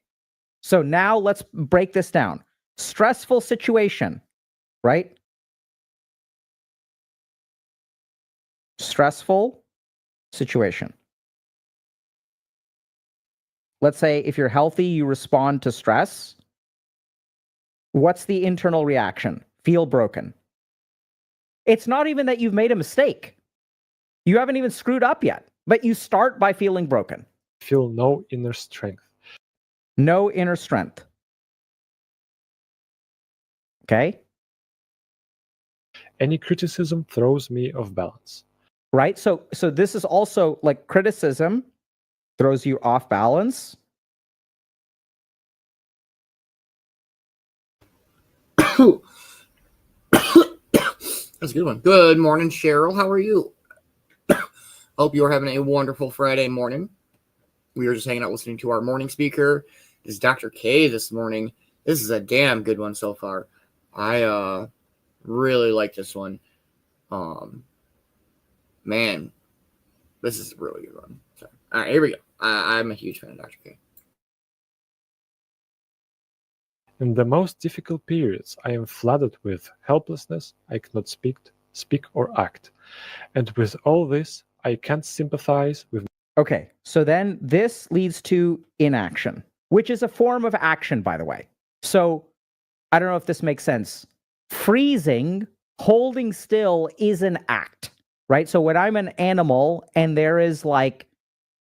So now let's break this down. Stressful situation, right? Stressful situation. Let's say if you're healthy, you respond to stress. What's the internal reaction? Feel broken. It's not even that you've made a mistake. You haven't even screwed up yet, but you start by feeling broken.
Feel no inner strength.
No inner strength. Okay?
Any criticism throws me off balance.
Right? So this is also like criticism throws you off balance.
That's a good one. Good morning, Cheryl. How are you? Hope you're having a wonderful Friday morning. We were just hanging out listening to our morning speaker. This is Dr. K this morning. This is a damn good one so far. I really like this one. Man, this is a really good one. So, all right, here we go. I'm a huge fan of Dr. K.
In the most difficult periods, I am flooded with helplessness. I cannot speak or act. And with all this, I can't sympathize with...
Okay, so then this leads to inaction, which is a form of action, by the way. So I don't know if this makes sense. Freezing, holding still is an act, right? So when I'm an animal and there is like,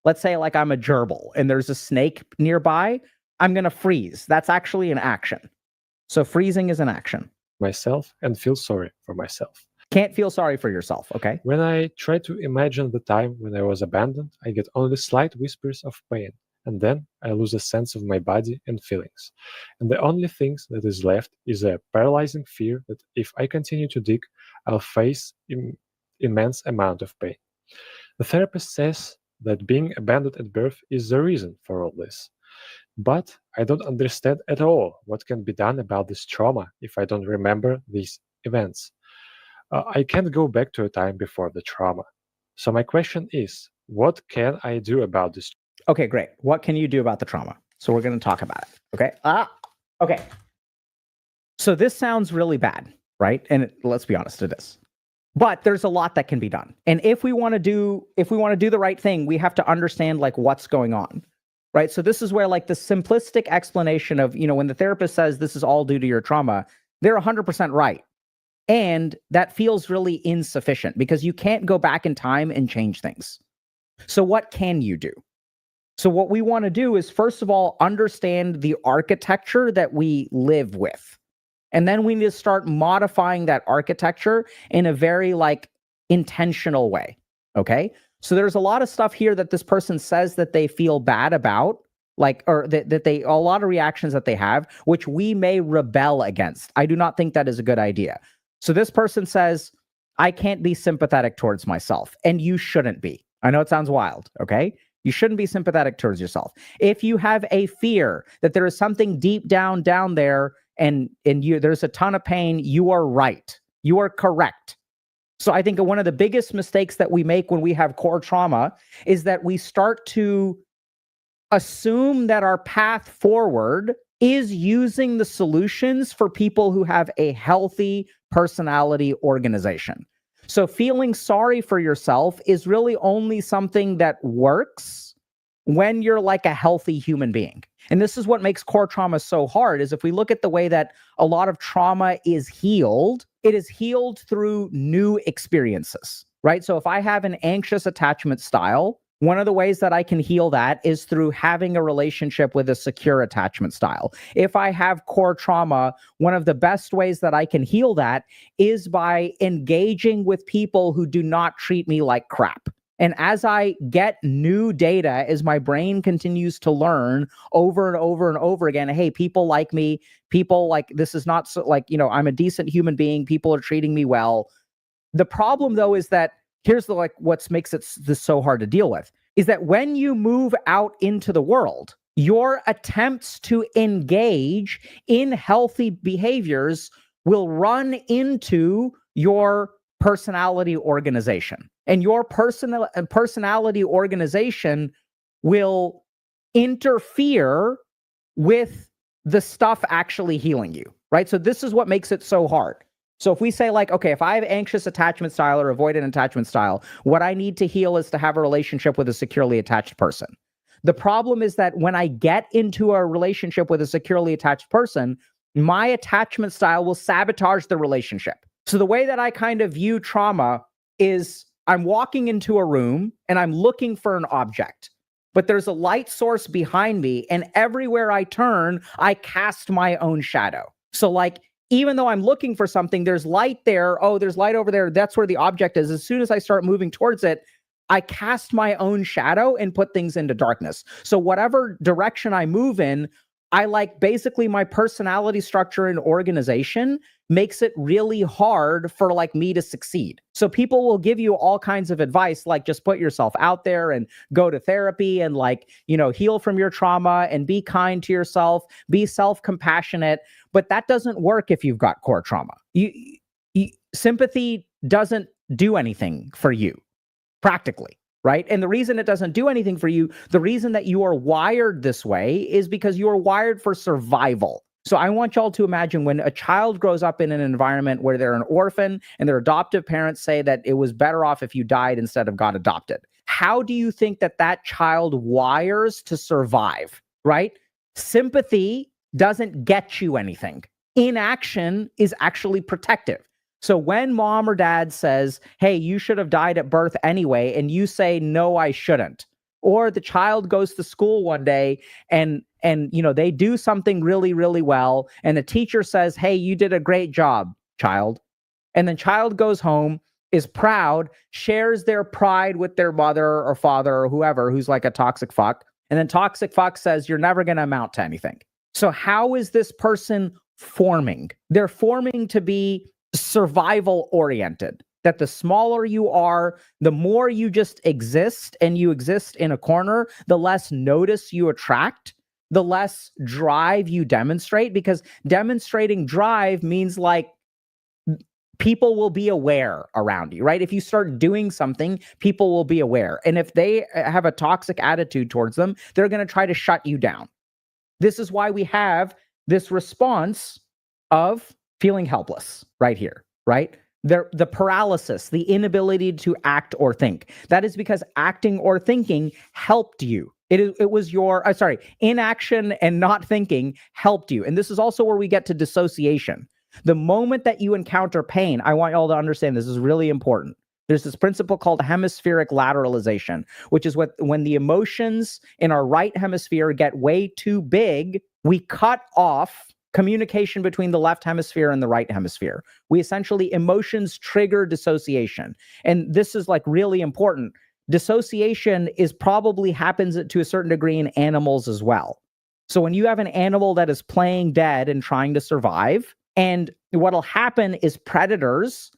let's say like I'm a gerbil and there's a snake nearby, I'm going to freeze. That's actually an action. So freezing is an action.
Myself and feel sorry for myself.
Can't feel sorry for yourself, okay?
When I try to imagine the time when I was abandoned, I get only slight whispers of pain. And then I lose a sense of my body and feelings. And the only thing that is left is a paralyzing fear that if I continue to dig, I'll face immense amount of pain. The therapist says that being abandoned at birth is the reason for all this. But I don't understand at all what can be done about this trauma if I don't remember these events. I can't go back to a time before the trauma. So my question is, what can I do about this?
Okay, great. What can you do about the trauma? So we're going to talk about it. Okay. Okay. So this sounds really bad, right? And let's be honest, it is. But there's a lot that can be done. And if we want to do the right thing, we have to understand like what's going on, right? So this is where like the simplistic explanation of, when the therapist says this is all due to your trauma, they're 100% right. And that feels really insufficient because you can't go back in time and change things. So what can you do? So what we want to do is, first of all, understand the architecture that we live with. And then we need to start modifying that architecture in a very intentional way. Okay. So there's a lot of stuff here that this person says that they feel bad about, a lot of reactions that they have, which we may rebel against. I do not think that is a good idea. So this person says, I can't be sympathetic towards myself, and you shouldn't be. I know it sounds wild. Okay. You shouldn't be sympathetic towards yourself. If you have a fear that there is something deep down there and there's a ton of pain, you are right. You are correct. So I think one of the biggest mistakes that we make when we have core trauma is that we start to assume that our path forward is using the solutions for people who have a healthy personality organization. So feeling sorry for yourself is really only something that works when you're like a healthy human being. And this is what makes core trauma so hard, is if we look at the way that a lot of trauma is healed, it is healed through new experiences, right? So if I have an anxious attachment style, one of the ways that I can heal that is through having a relationship with a secure attachment style. If I have core trauma, one of the best ways that I can heal that is by engaging with people who do not treat me like crap. And as I get new data, as my brain continues to learn over and over and over again, hey, people like me, people like, this is not so, like, I'm a decent human being, people are treating me well. The problem though is that here's what makes it this so hard to deal with, is that when you move out into the world, your attempts to engage in healthy behaviors will run into your personality organization. And your personality organization will interfere with the stuff actually healing you, right? So this is what makes it so hard. So if we say like, okay, if I have anxious attachment style or avoidant attachment style, what I need to heal is to have a relationship with a securely attached person. The problem is that when I get into a relationship with a securely attached person, my attachment style will sabotage the relationship. So the way that I kind of view trauma is I'm walking into a room and I'm looking for an object, but there's a light source behind me, and everywhere I turn, I cast my own shadow. So like, even though I'm looking for something, there's light there. Oh, there's light over there. That's where the object is. As soon as I start moving towards it, I cast my own shadow and put things into darkness. So whatever direction I move in, I like basically my personality structure and organization makes it really hard for like me to succeed. So people will give you all kinds of advice, like just put yourself out there and go to therapy and like, heal from your trauma and be kind to yourself, be self-compassionate. But that doesn't work if you've got core trauma. Sympathy doesn't do anything for you, practically. Right? And the reason it doesn't do anything for you, the reason that you are wired this way is because you are wired for survival. So I want y'all to imagine when a child grows up in an environment where they're an orphan and their adoptive parents say that it was better off if you died instead of got adopted. How do you think that child wires to survive, right? Sympathy doesn't get you anything. Inaction is actually protective. So when mom or dad says, hey, you should have died at birth anyway, and you say, no, I shouldn't, or the child goes to school one day and they do something really, really well, and the teacher says, hey, you did a great job, child. And then child goes home, is proud, shares their pride with their mother or father or whoever who's like a toxic fuck. And then toxic fuck says, you're never going to amount to anything. So how is this person forming? They're forming to be survival oriented, that the smaller you are, the more you just exist, and you exist in a corner, the less notice you attract, the less drive you demonstrate, because demonstrating drive means like people will be aware around you, right? If you start doing something, people will be aware. And if they have a toxic attitude towards them, they're going to try to shut you down. This is why we have this response of feeling helpless right here, right? The paralysis, the inability to act or think. That is because acting or thinking helped you. It was your, inaction and not thinking helped you. And this is also where we get to dissociation. The moment that you encounter pain, I want y'all to understand this is really important. There's this principle called hemispheric lateralization, which is when the emotions in our right hemisphere get way too big, we cut off communication between the left hemisphere and the right hemisphere. Emotions trigger dissociation. And this is like really important. Dissociation probably happens to a certain degree in animals as well. So when you have an animal that is playing dead and trying to survive, and what'll happen is predators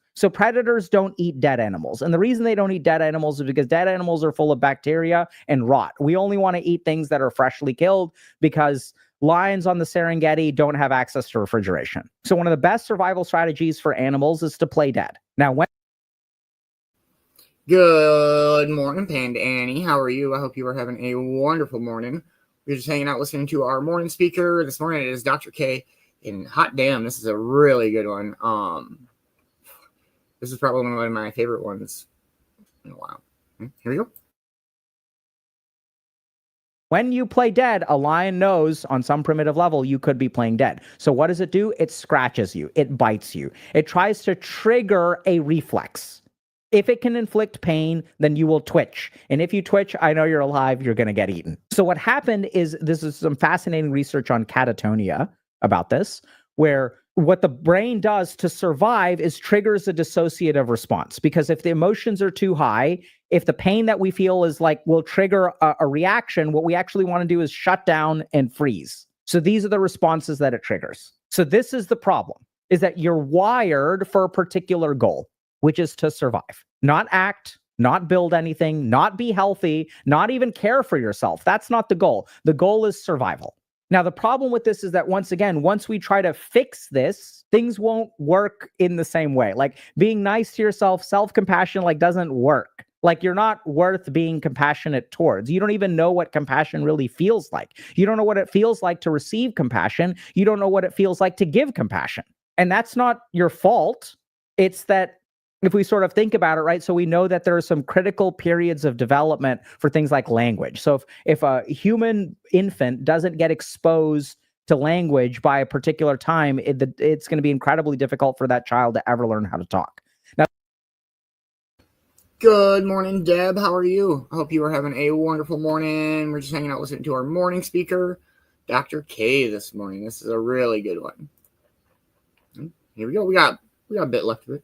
don't eat dead animals. And the reason they don't eat dead animals is because dead animals are full of bacteria and rot. We only want to eat things that are freshly killed because lions on the Serengeti don't have access to refrigeration. So one of the best survival strategies for animals is to play dead. Now,
Good morning, Panda Annie. How are you? I hope you are having a wonderful morning. We're just hanging out listening to our morning speaker. This morning it is Dr. K. And hot damn, this is a really good one. This is probably one of my favorite ones in a while. Here we go.
When you play dead, a lion knows on some primitive level you could be playing dead. So what does it do? It scratches you. It bites you. It tries to trigger a reflex. If it can inflict pain, then you will twitch. And if you twitch, I know you're alive, you're going to get eaten. So what happened is, this is some fascinating research on catatonia about this, where what the brain does to survive is triggers a dissociative response. Because if the emotions are too high, if the pain that we feel is like will trigger a reaction, what we actually want to do is shut down and freeze. So these are the responses that it triggers. So this is the problem, is that you're wired for a particular goal, which is to survive, not act, not build anything, not be healthy, not even care for yourself. That's not the goal. The goal is survival. Now, the problem with this is that, once again, once we try to fix this, things won't work in the same way. Like being nice to yourself, self-compassion, like doesn't work. Like you're not worth being compassionate towards. You don't even know what compassion really feels like. You don't know what it feels like to receive compassion. You don't know what it feels like to give compassion. And that's not your fault. It's that if we sort of think about it, right? So we know that there are some critical periods of development for things like language. So if a human infant doesn't get exposed to language by a particular time, it's going to be incredibly difficult for that child to ever learn how to talk. Now,
Good morning, Deb. How are you? I hope you are having a wonderful morning. We're just hanging out listening to our morning speaker, Dr. K, this morning. This is a really good one. Here we go. We got a bit left of it.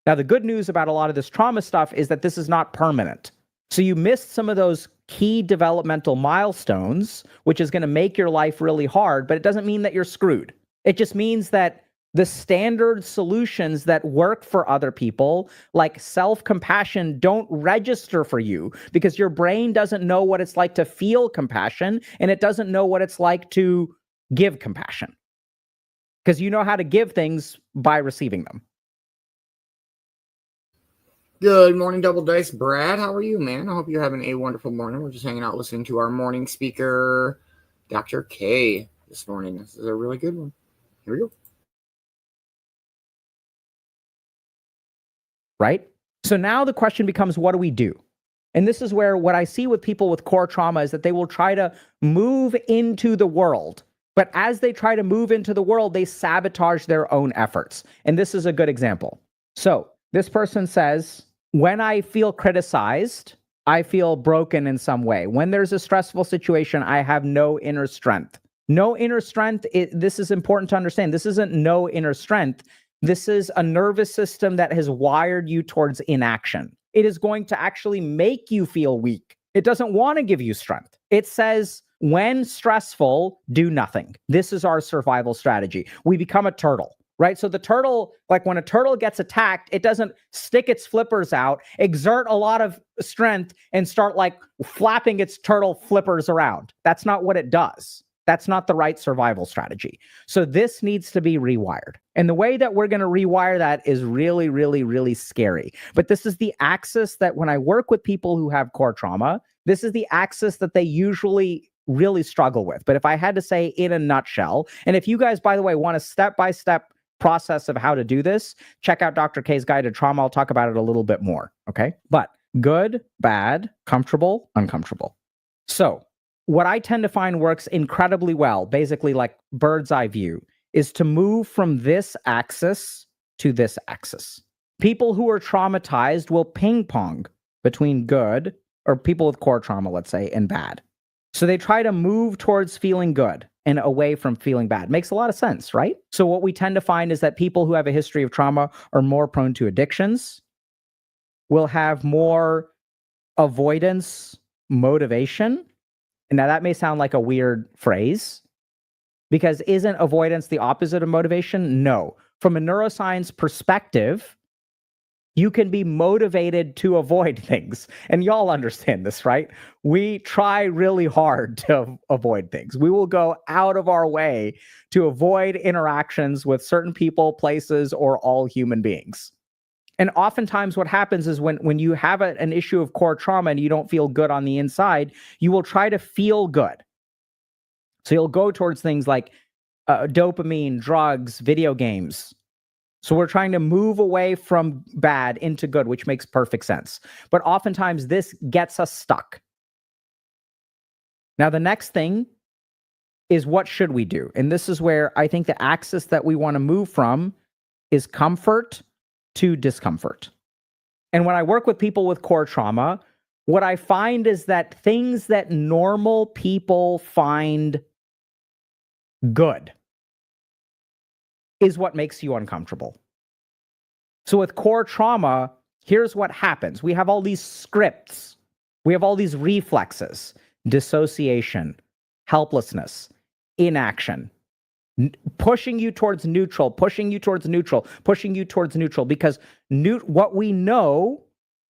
Now, the good news about a lot of this trauma stuff is that this is not permanent. So you missed some of those key developmental milestones, which is going to make your life really hard, but it doesn't mean that you're screwed. It just means that the standard solutions that work for other people, like self-compassion, don't register for you because your brain doesn't know what it's like to feel compassion, and it doesn't know what it's like to give compassion. Because you know how to give things by receiving them.
Good morning, Double Dice. Brad, how are you, man? I hope you're having a wonderful morning. We're just hanging out listening to our morning speaker, Dr. K, this morning. This is a really good one. Here we go.
Right? So now the question becomes, what do we do? And this is where what I see with people with core trauma is that they will try to move into the world. But as they try to move into the world, they sabotage their own efforts. And this is a good example. So this person says, when I feel criticized, I feel broken in some way. When there's a stressful situation, I have no inner strength. No inner strength, this is important to understand. This isn't no inner strength. This is a nervous system that has wired you towards inaction. It is going to actually make you feel weak. It doesn't want to give you strength. It says, when stressful, do nothing. This is our survival strategy. We become a turtle. Right? So the turtle, like when a turtle gets attacked, it doesn't stick its flippers out, exert a lot of strength, and start like flapping its turtle flippers around. That's not what it does. That's not the right survival strategy. So this needs to be rewired. And the way that we're going to rewire that is really, really, really scary. But this is the axis that when I work with people who have core trauma, this is the axis that they usually really struggle with. But if I had to say in a nutshell, and if you guys, by the way, want a step-by-step process of how to do this, check out Dr. K's Guide to Trauma. I'll talk about it a little bit more. Okay. But good, bad, comfortable, uncomfortable. So what I tend to find works incredibly well, basically like bird's eye view, is to move from this axis to this axis. People who are traumatized will ping pong between good, or people with core trauma, let's say, and bad. So they try to move towards feeling good and away from feeling bad. Makes a lot of sense, right? So what we tend to find is that people who have a history of trauma are more prone to addictions, will have more avoidance motivation. And now that may sound like a weird phrase, because isn't avoidance the opposite of motivation? No. From a neuroscience perspective, you can be motivated to avoid things. And y'all understand this, right? We try really hard to avoid things. We will go out of our way to avoid interactions with certain people, places, or all human beings. And oftentimes what happens is when you have an issue of core trauma and you don't feel good on the inside, you will try to feel good. So you'll go towards things like dopamine, drugs, video games. So we're trying to move away from bad into good, which makes perfect sense. But oftentimes this gets us stuck. Now, the next thing is, what should we do? And this is where I think the axis that we want to move from is comfort to discomfort. And when I work with people with core trauma, what I find is that things that normal people find good is what makes you uncomfortable. So with core trauma, here's what happens. We have all these scripts. We have all these reflexes: dissociation, helplessness, inaction, pushing you towards neutral, pushing you towards neutral, pushing you towards neutral, because what we know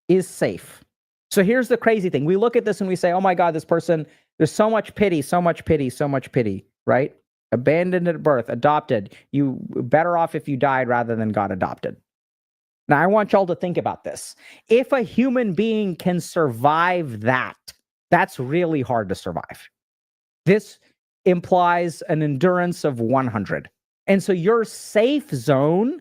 is safe. So here's the crazy thing. We look at this and we say, oh my God, this person, there's so much pity, so much pity, so much pity, right? Abandoned at birth, adopted. You better off if you died rather than got adopted. Now, I want y'all to think about this. If a human being can survive that, that's really hard to survive. This implies an endurance of 100. And so your safe zone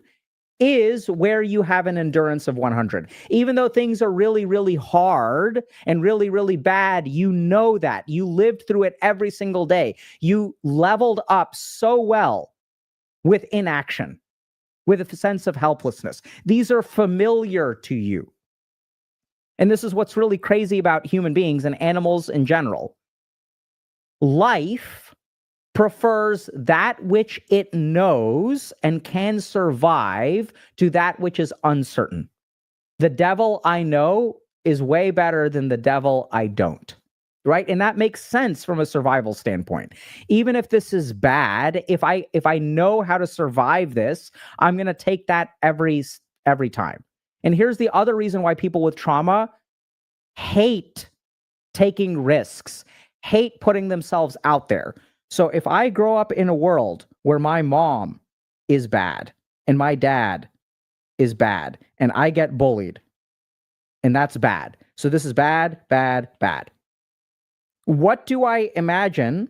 is where you have an endurance of 100. Even though things are really, really hard and really, really bad, you know that. You lived through it every single day. You leveled up so well with inaction, with a sense of helplessness. These are familiar to you. And this is what's really crazy about human beings and animals in general. Life prefers that which it knows and can survive to that which is uncertain. The devil I know is way better than the devil I don't, right? And that makes sense from a survival standpoint. Even if this is bad, if I know how to survive this, I'm going to take that every time. And here's the other reason why people with trauma hate taking risks, hate putting themselves out there. So if I grow up in a world where my mom is bad and my dad is bad and I get bullied, and that's bad. So this is bad, bad, bad. What do I imagine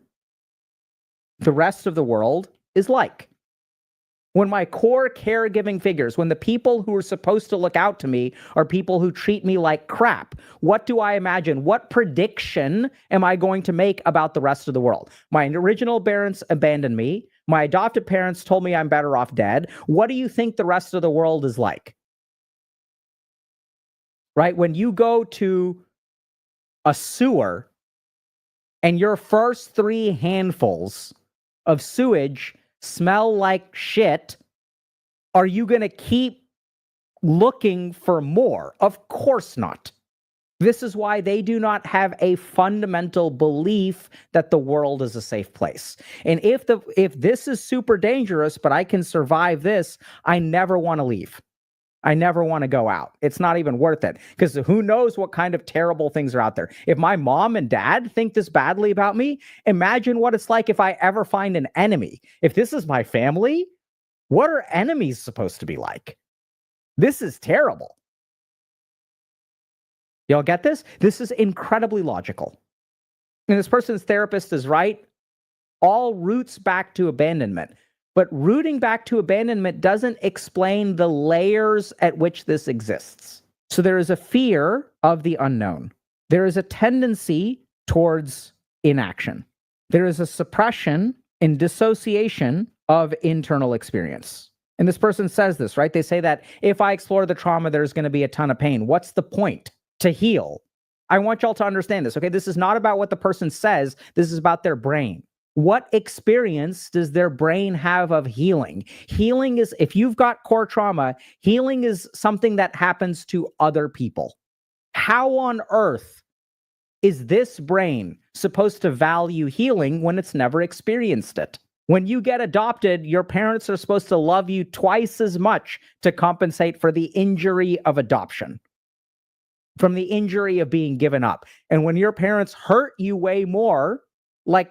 the rest of the world is like? When my core caregiving figures, when the people who are supposed to look out to me are people who treat me like crap, what do I imagine? What prediction am I going to make about the rest of the world? My original parents abandoned me. My adopted parents told me I'm better off dead. What do you think the rest of the world is like? Right? When you go to a sewer and your first 3 handfuls of sewage smell like shit, are you going to keep looking for more? Of course not. This is why they do not have a fundamental belief that the world is a safe place. And if this is super dangerous, but I can survive this, I never want to leave. I never want to go out. It's not even worth it, because who knows what kind of terrible things are out there. If my mom and dad think this badly about me, imagine what it's like if I ever find an enemy. If this is my family, what are enemies supposed to be like? This is terrible. Y'all get this? This is incredibly logical. And this person's therapist is right. All roots back to abandonment. But rooting back to abandonment doesn't explain the layers at which this exists. So there is a fear of the unknown. There is a tendency towards inaction. There is a suppression and dissociation of internal experience. And this person says this, right? They say that if I explore the trauma, there's going to be a ton of pain. What's the point? To heal. I want y'all to understand this, okay? This is not about what the person says. This is about their brain. What experience does their brain have of healing? Healing is, if you've got core trauma, healing is something that happens to other people. How on earth is this brain supposed to value healing when it's never experienced it? When you get adopted, your parents are supposed to love you twice as much to compensate for the injury of adoption, from the injury of being given up. And when your parents hurt you way more, like,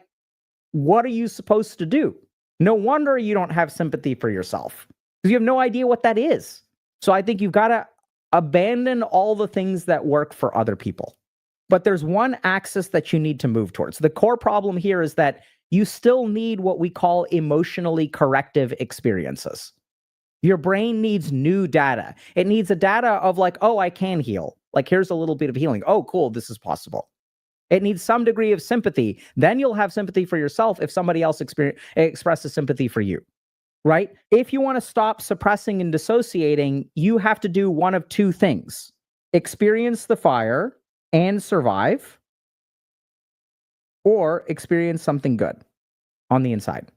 what are you supposed to do? No wonder you don't have sympathy for yourself, because you have no idea what that is. So I think you've got to abandon all the things that work for other people. But there's one axis that you need to move towards. The core problem here is that you still need what we call emotionally corrective experiences. Your brain needs new data. It needs a data of like, oh, I can heal. Like, here's a little bit of healing. Oh, cool, this is possible. It needs some degree of sympathy. Then you'll have sympathy for yourself if somebody else expresses sympathy for you, right? If you want to stop suppressing and dissociating, you have to do one of two things: experience the fire and survive, or experience something good on the inside.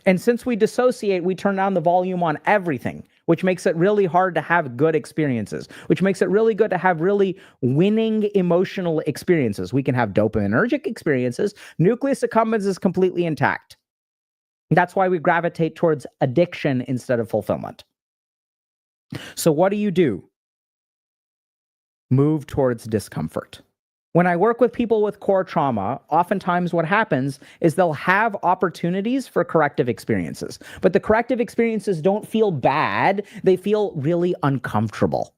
And since we dissociate, we turn down the volume on everything, which makes it really hard to have good experiences, which makes it really good to have really winning emotional experiences. We can have dopaminergic experiences. Nucleus accumbens is completely intact. That's why we gravitate towards addiction instead of fulfillment. So what do? Move towards discomfort. When I work with people with core trauma, oftentimes what happens is they'll have opportunities for corrective experiences, but the corrective experiences don't feel bad. They feel really uncomfortable.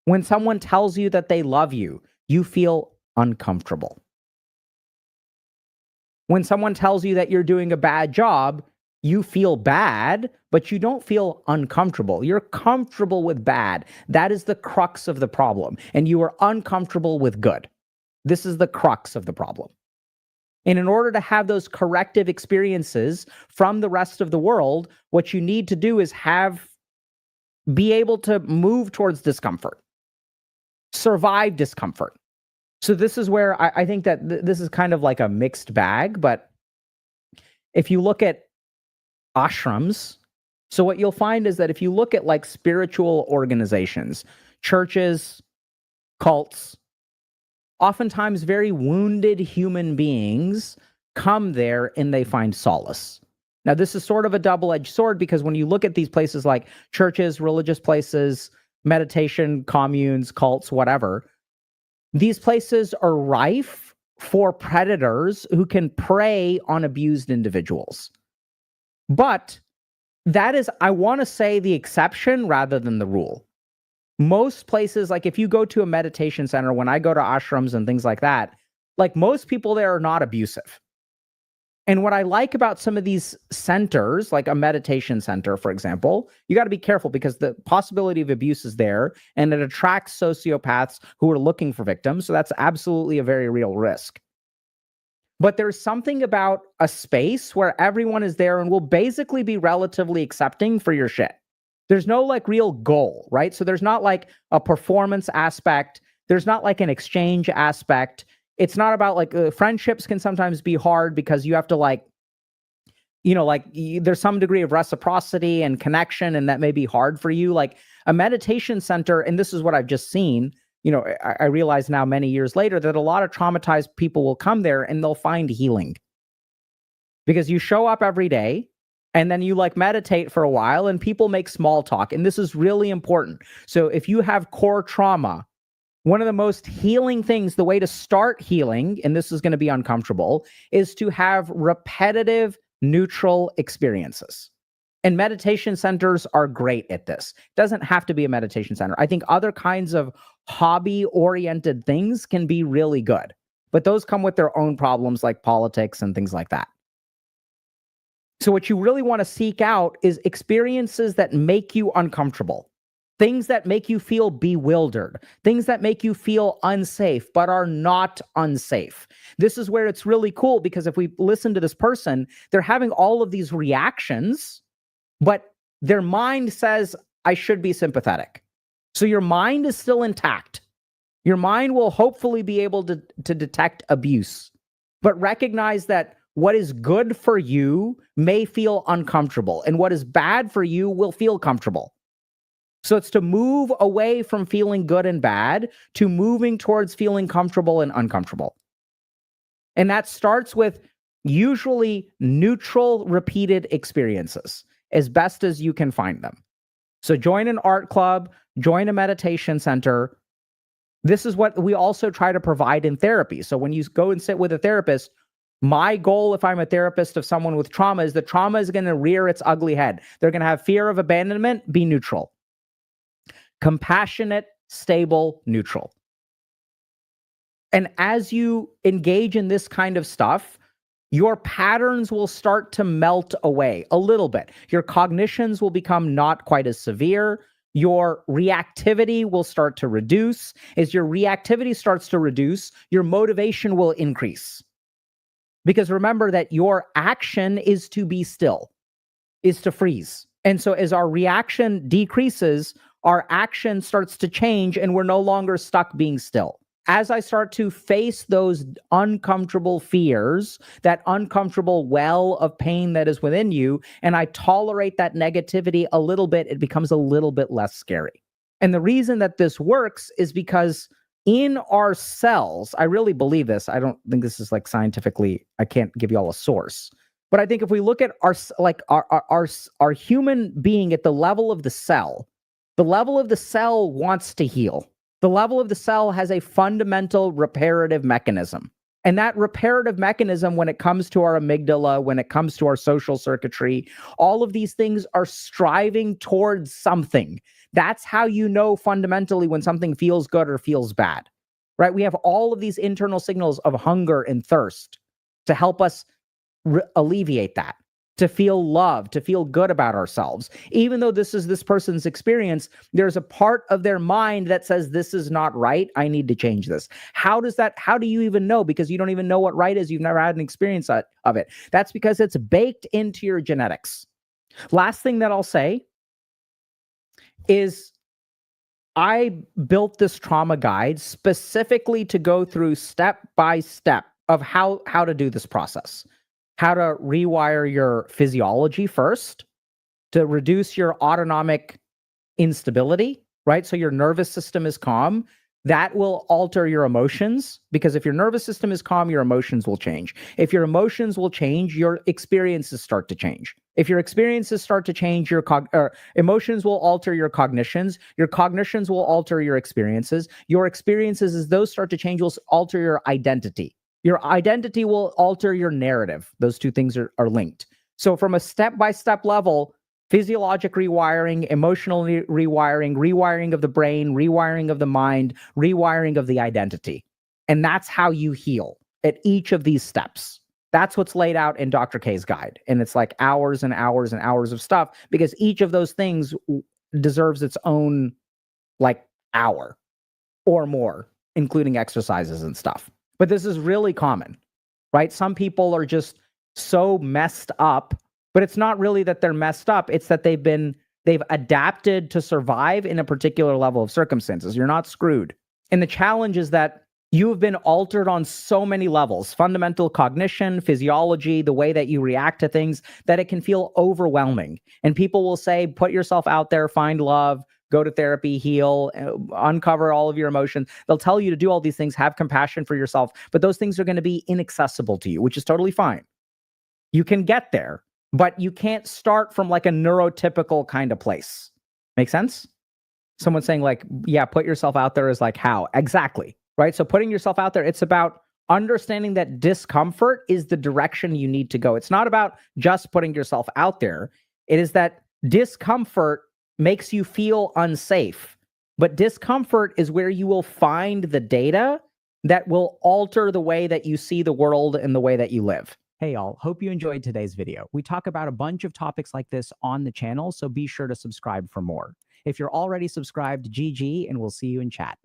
When someone tells you that they love you, you feel uncomfortable. When someone tells you that you're doing a bad job, you feel bad, but you don't feel uncomfortable. You're comfortable with bad. That is the crux of the problem. And you are uncomfortable with good. This is the crux of the problem. And in order to have those corrective experiences from the rest of the world, what you need to do is be able to move towards discomfort, survive discomfort. So this is where I think that this is kind of like a mixed bag, but if you look at ashrams, so what you'll find is that if you look at like spiritual organizations, churches, cults, oftentimes very wounded human beings come there and they find solace. Now, this is sort of a double-edged sword because when you look at these places like churches, religious places, meditation, communes, cults, whatever, these places are rife for predators who can prey on abused individuals. But that is, I want to say, the exception rather than the rule. Most places, like if you go to a meditation center, when I go to ashrams and things like that, like most people there are not abusive. And what I like about some of these centers, like a meditation center, for example, you got to be careful because the possibility of abuse is there and it attracts sociopaths who are looking for victims. So that's absolutely a very real risk. But there's something about a space where everyone is there and will basically be relatively accepting for your shit. There's no like real goal, right? So there's not like a performance aspect. There's not like an exchange aspect. It's not about like friendships can sometimes be hard because you have to like, there's some degree of reciprocity and connection, and that may be hard for you. Like a meditation center, and this is what I've just seen, I realize now many years later that a lot of traumatized people will come there and they'll find healing. Because you show up every day and then you like meditate for a while and people make small talk. And this is really important. So if you have core trauma, one of the most healing things, the way to start healing, and this is going to be uncomfortable, is to have repetitive, neutral experiences. And meditation centers are great at this. It doesn't have to be a meditation center. I think other kinds of hobby-oriented things can be really good, but those come with their own problems like politics and things like that. So what you really want to seek out is experiences that make you uncomfortable, things that make you feel bewildered, things that make you feel unsafe, but are not unsafe. This is where it's really cool because if we listen to this person, they're having all of these reactions, but their mind says, I should be sympathetic. So your mind is still intact. Your mind will hopefully be able to detect abuse, but recognize that what is good for you may feel uncomfortable, and what is bad for you will feel comfortable. So it's to move away from feeling good and bad to moving towards feeling comfortable and uncomfortable. And that starts with usually neutral, repeated experiences as best as you can find them. So join an art club, join a meditation center. This is what we also try to provide in therapy. So when you go and sit with a therapist, my goal, if I'm a therapist of someone with trauma, is that trauma is going to rear its ugly head. They're going to have fear of abandonment, be neutral. Compassionate, stable, neutral. And as you engage in this kind of stuff, your patterns will start to melt away a little bit. Your cognitions will become not quite as severe. Your reactivity will start to reduce. As your reactivity starts to reduce, your motivation will increase. Because remember that your action is to be still, is to freeze. And so as our reaction decreases, our action starts to change and we're no longer stuck being still. As I start to face those uncomfortable fears, that uncomfortable well of pain that is within you, and I tolerate that negativity a little bit, it becomes a little bit less scary. And the reason that this works is because in our cells, I really believe this. I don't think this is like scientifically, I can't give you all a source. But I think if we look at our human being at the level of the cell wants to heal. The level of the cell has a fundamental reparative mechanism. And that reparative mechanism, when it comes to our amygdala, when it comes to our social circuitry, all of these things are striving towards something. That's how you know fundamentally when something feels good or feels bad, right? We have all of these internal signals of hunger and thirst to help us alleviate that, to feel love, to feel good about ourselves. Even though this is this person's experience, there's a part of their mind that says, this is not right. I need to change this. How do you even know? Because you don't even know what right is. You've never had an experience of it. That's because it's baked into your genetics. Last thing that I'll say is I built this trauma guide specifically to go through step by step of how to do this process. How to rewire your physiology first to reduce your autonomic instability, right? So your nervous system is calm. That will alter your emotions, because if your nervous system is calm, your emotions will change. If your emotions will change, your experiences start to change. If your experiences start to change, your emotions will alter your cognitions. Your cognitions will alter your experiences. Your experiences, as those start to change, will alter your identity. Your identity will alter your narrative. Those two things are linked. So from a step-by-step level, physiologic rewiring, emotional rewiring, rewiring of the brain, rewiring of the mind, rewiring of the identity. And that's how you heal at each of these steps. That's what's laid out in Dr. K's guide. And it's like hours and hours and hours of stuff, because each of those things deserves its own like hour or more, including exercises and stuff. But this is really common, right? Some people are just so messed up, but it's not really that they're messed up. It's that they've adapted to survive in a particular level of circumstances. You're not screwed. And the challenge is that you've been altered on so many levels, fundamental cognition, physiology, the way that you react to things, that it can feel overwhelming. And people will say, put yourself out there, find love, go to therapy, heal, uncover all of your emotions. They'll tell you to do all these things, have compassion for yourself, but those things are going to be inaccessible to you, which is totally fine. You can get there, but you can't start from like a neurotypical kind of place. Make sense? Someone saying like, yeah, put yourself out there is like, how? Exactly, right? So putting yourself out there, it's about understanding that discomfort is the direction you need to go. It's not about just putting yourself out there. It is that discomfort makes you feel unsafe. But discomfort is where you will find the data that will alter the way that you see the world and the way that you live.
Hey y'all, hope you enjoyed today's video. We talk about a bunch of topics like this on the channel, so be sure to subscribe for more. If you're already subscribed, GG, and we'll see you in chat.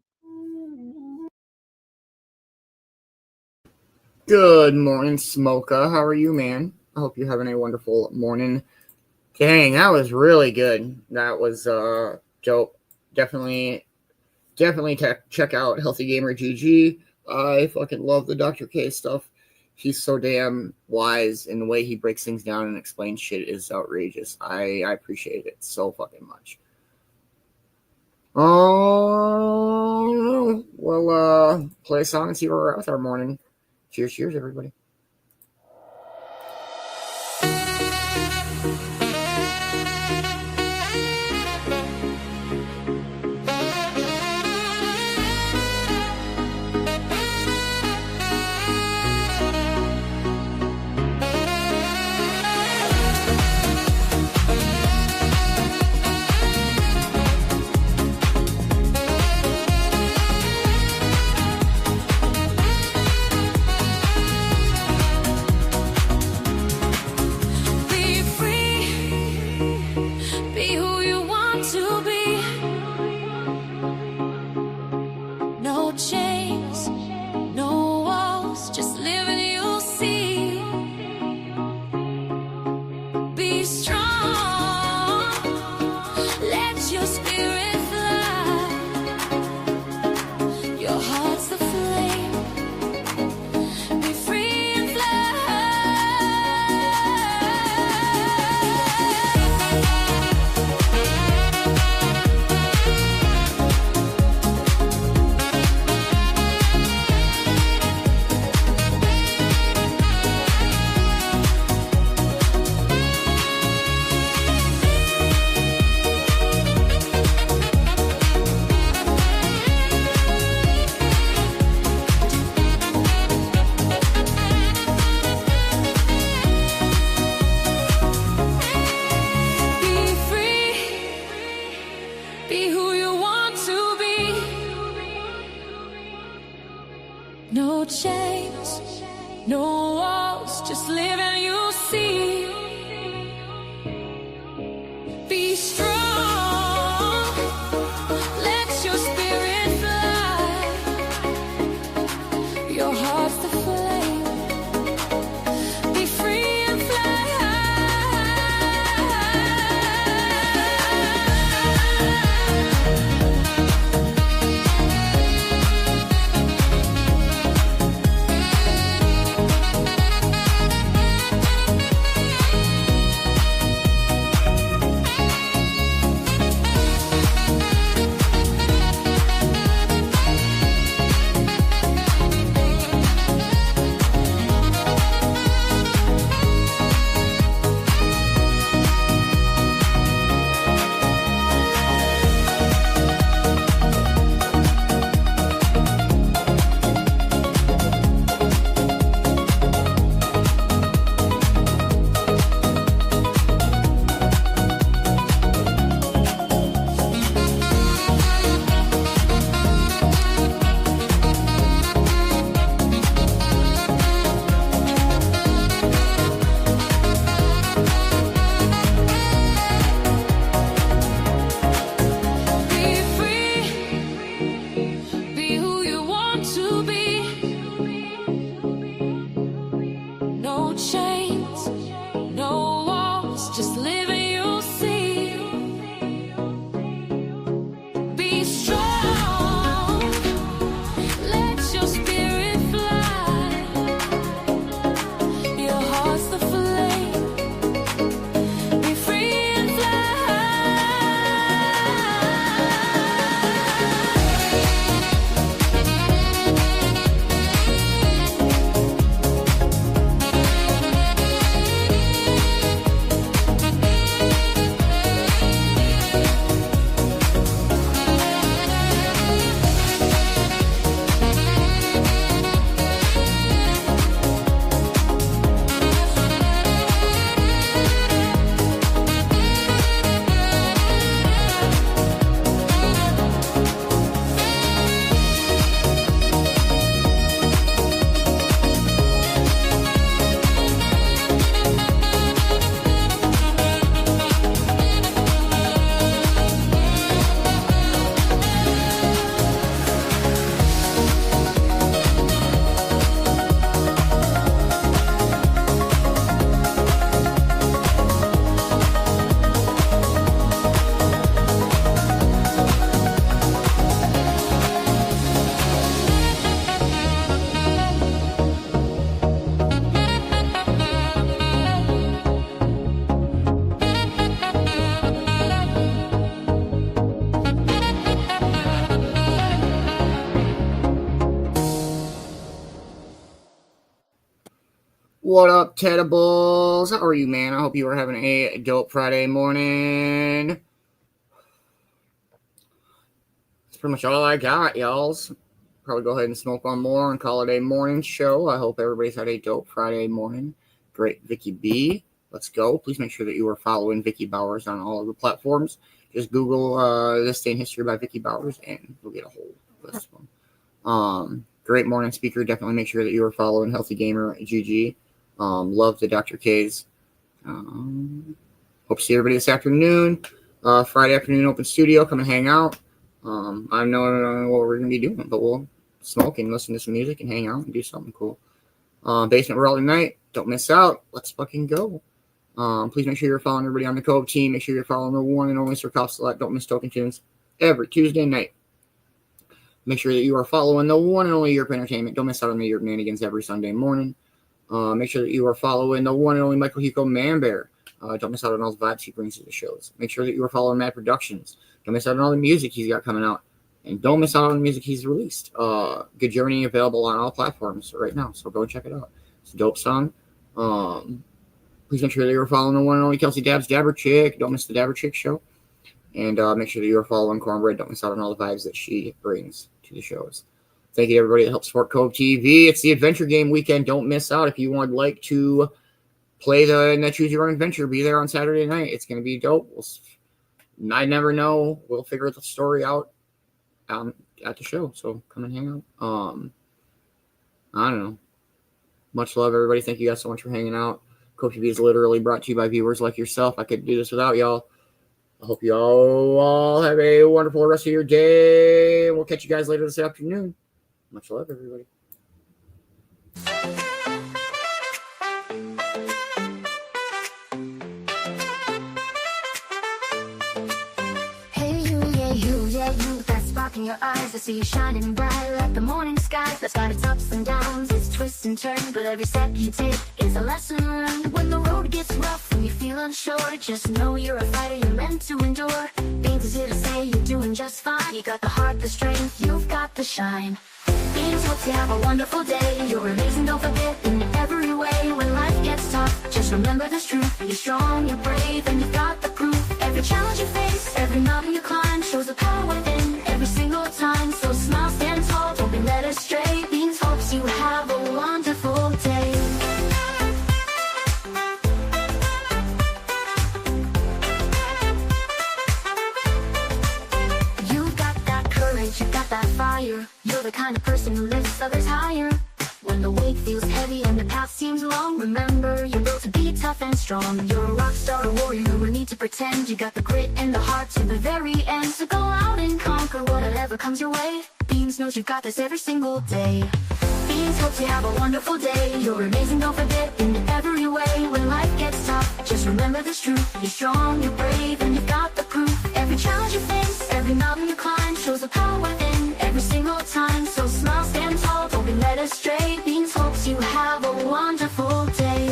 Good morning, Smoka. How are you, man? I hope you're having a wonderful morning. Dang, that was really good. That was dope. Definitely check out Healthy Gamer GG. I fucking love the Dr. K stuff. He's so damn wise, and the way he breaks things down and explains shit is outrageous. I appreciate it so fucking much. Oh, well, play a song and see where we're at with our morning. Cheers, cheers, everybody.
chains, no walls, just live and you'll see. Be strong, let your spirit fly. Your heart's the flame. Be free and fly
What up, Tedibles? How are you, man? I hope you are having a dope Friday morning. That's pretty much all I got, y'alls. Probably go ahead and smoke one more and call it a morning show. I hope everybody's had a dope Friday morning. Great, Vicki B. Let's go. Please make sure that you are following Vicki Bowers on all of the platforms. Just Google This Day in History by Vicki Bowers, and you'll get a whole list of them. Great morning speaker. Definitely make sure that you are following Healthy Gamer GG. Love the Dr. K's. Hope to see everybody this afternoon. Friday afternoon open studio. Come and hang out. I don't know what we're going to be doing, but we'll smoke and listen to some music and hang out and do something cool. Basement World tonight. Don't miss out. Let's fucking go. Please make sure you're following everybody on the Cove team. Make sure you're following the one and only Sir Cough Select. Don't miss Token Tunes every Tuesday night. Make sure that you are following the one and only Europe Entertainment. Don't miss out on the Europe Manigans every Sunday morning. Make sure that you are following the one and only Michael Hiko Man Bear. Don't miss out on all the vibes he brings to the shows. Make sure that you are following Mad Productions. Don't miss out on all the music he's got coming out. And don't miss out on the music he's released. Good Journey available on all platforms right now, so go and check it out. It's a dope song. Please make sure that you're following the one and only Kelsey Dabs Dabber Chick. Don't miss the Dabber Chick show. And make sure that you are following Cornbread. Don't miss out on all the vibes that she brings to the shows. Thank you to everybody that helps support Cove-TV. It's the adventure game weekend. Don't miss out. If you would like to play the Choose Your Own Adventure, be there on Saturday night. It's going to be dope. I never know. We'll figure the story out at the show. So come and hang out. I don't know. Much love, everybody. Thank you guys so much for hanging out. Cove-TV is literally brought to you by viewers like yourself. I couldn't do this without y'all. I hope you all have a wonderful rest of your day. We'll catch you guys later this afternoon. Much love, everybody.
Hey, you, that spark in your eyes. I see you shining bright like the morning sky. That's got its ups and downs, its twists and turns, but every step you take is a lesson learned. When the road gets rough, when you feel unsure, just know you're a fighter, you're meant to endure. Beanz is here to say you're doing just fine. You got the heart, the strength, you've got the shine. Beanz hopes you have a wonderful day. You're amazing, don't forget, in every way. When life gets tough, just remember this truth. You're strong, you're brave, and you've got the proof. Every challenge you face, every mountain you climb, shows the power within every single time. So smile, stand tall, don't be led astray. Beanz hopes you have a wonderful day. You got that courage, you got that fire. You're the kind of person who lifts others higher. When the weight feels heavy and the path seems long, remember you're built to be tough and strong. You're a rock star, a warrior, no need to pretend. You got the grit and the heart to the very end. So go out and conquer whatever comes your way. Beanz knows you've got this every single day. Beanz hopes you have a wonderful day. You're amazing, don't forget, in every way. When life gets tough, just remember this truth. You're strong, you're brave, and you've got the proof. Every challenge you face, every mountain you climb, shows the power within every single time. So smile, stand tall, don't be led astray. Beanz hopes you have a wonderful day.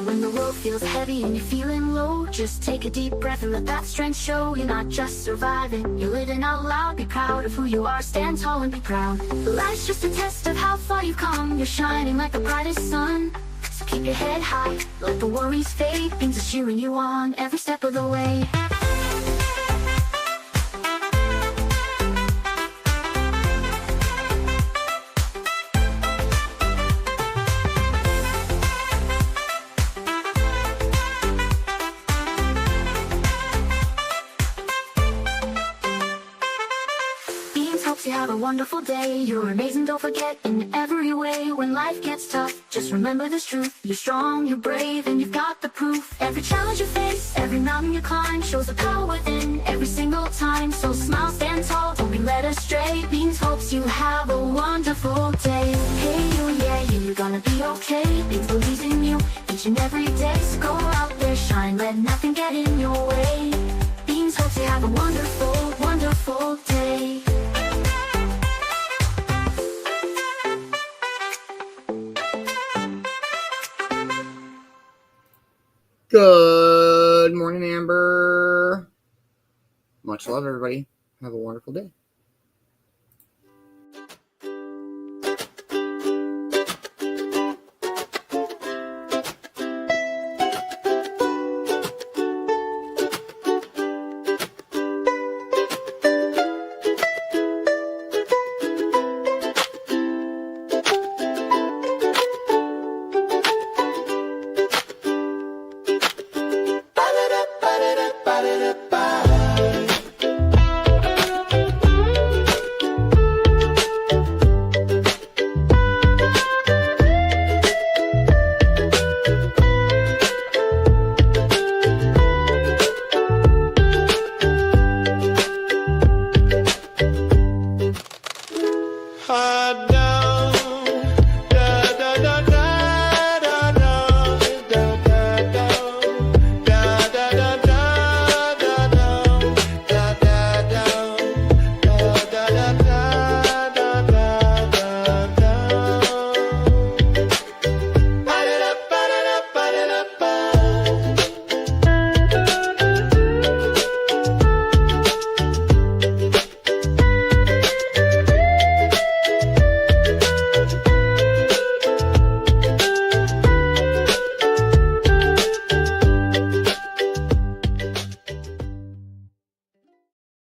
When the world feels heavy and you're feeling low, just take a deep breath and let that strength show. You're not just surviving, you're living out loud. Be proud of who you are, stand tall and be proud. Life's just a test of how far you've come. You're shining like the brightest sun. So keep your head high, let the worries fade. Beanz is cheering you on every step of the way. You have a wonderful day. You're amazing, don't forget, in every way. When life gets tough, just remember this truth. You're strong, you're brave, and you've got the proof. Every challenge you face, every mountain you climb, shows the power within every single time. So smile, stand tall, don't be led astray. Beanz hopes you have a wonderful day. Hey, you're gonna be okay. Beanz believes in you each and every day. So go out there, shine, let nothing get in your way. Beanz hopes you have a wonderful, wonderful day.
Good morning, Amber. Much love, everybody. Have a wonderful day.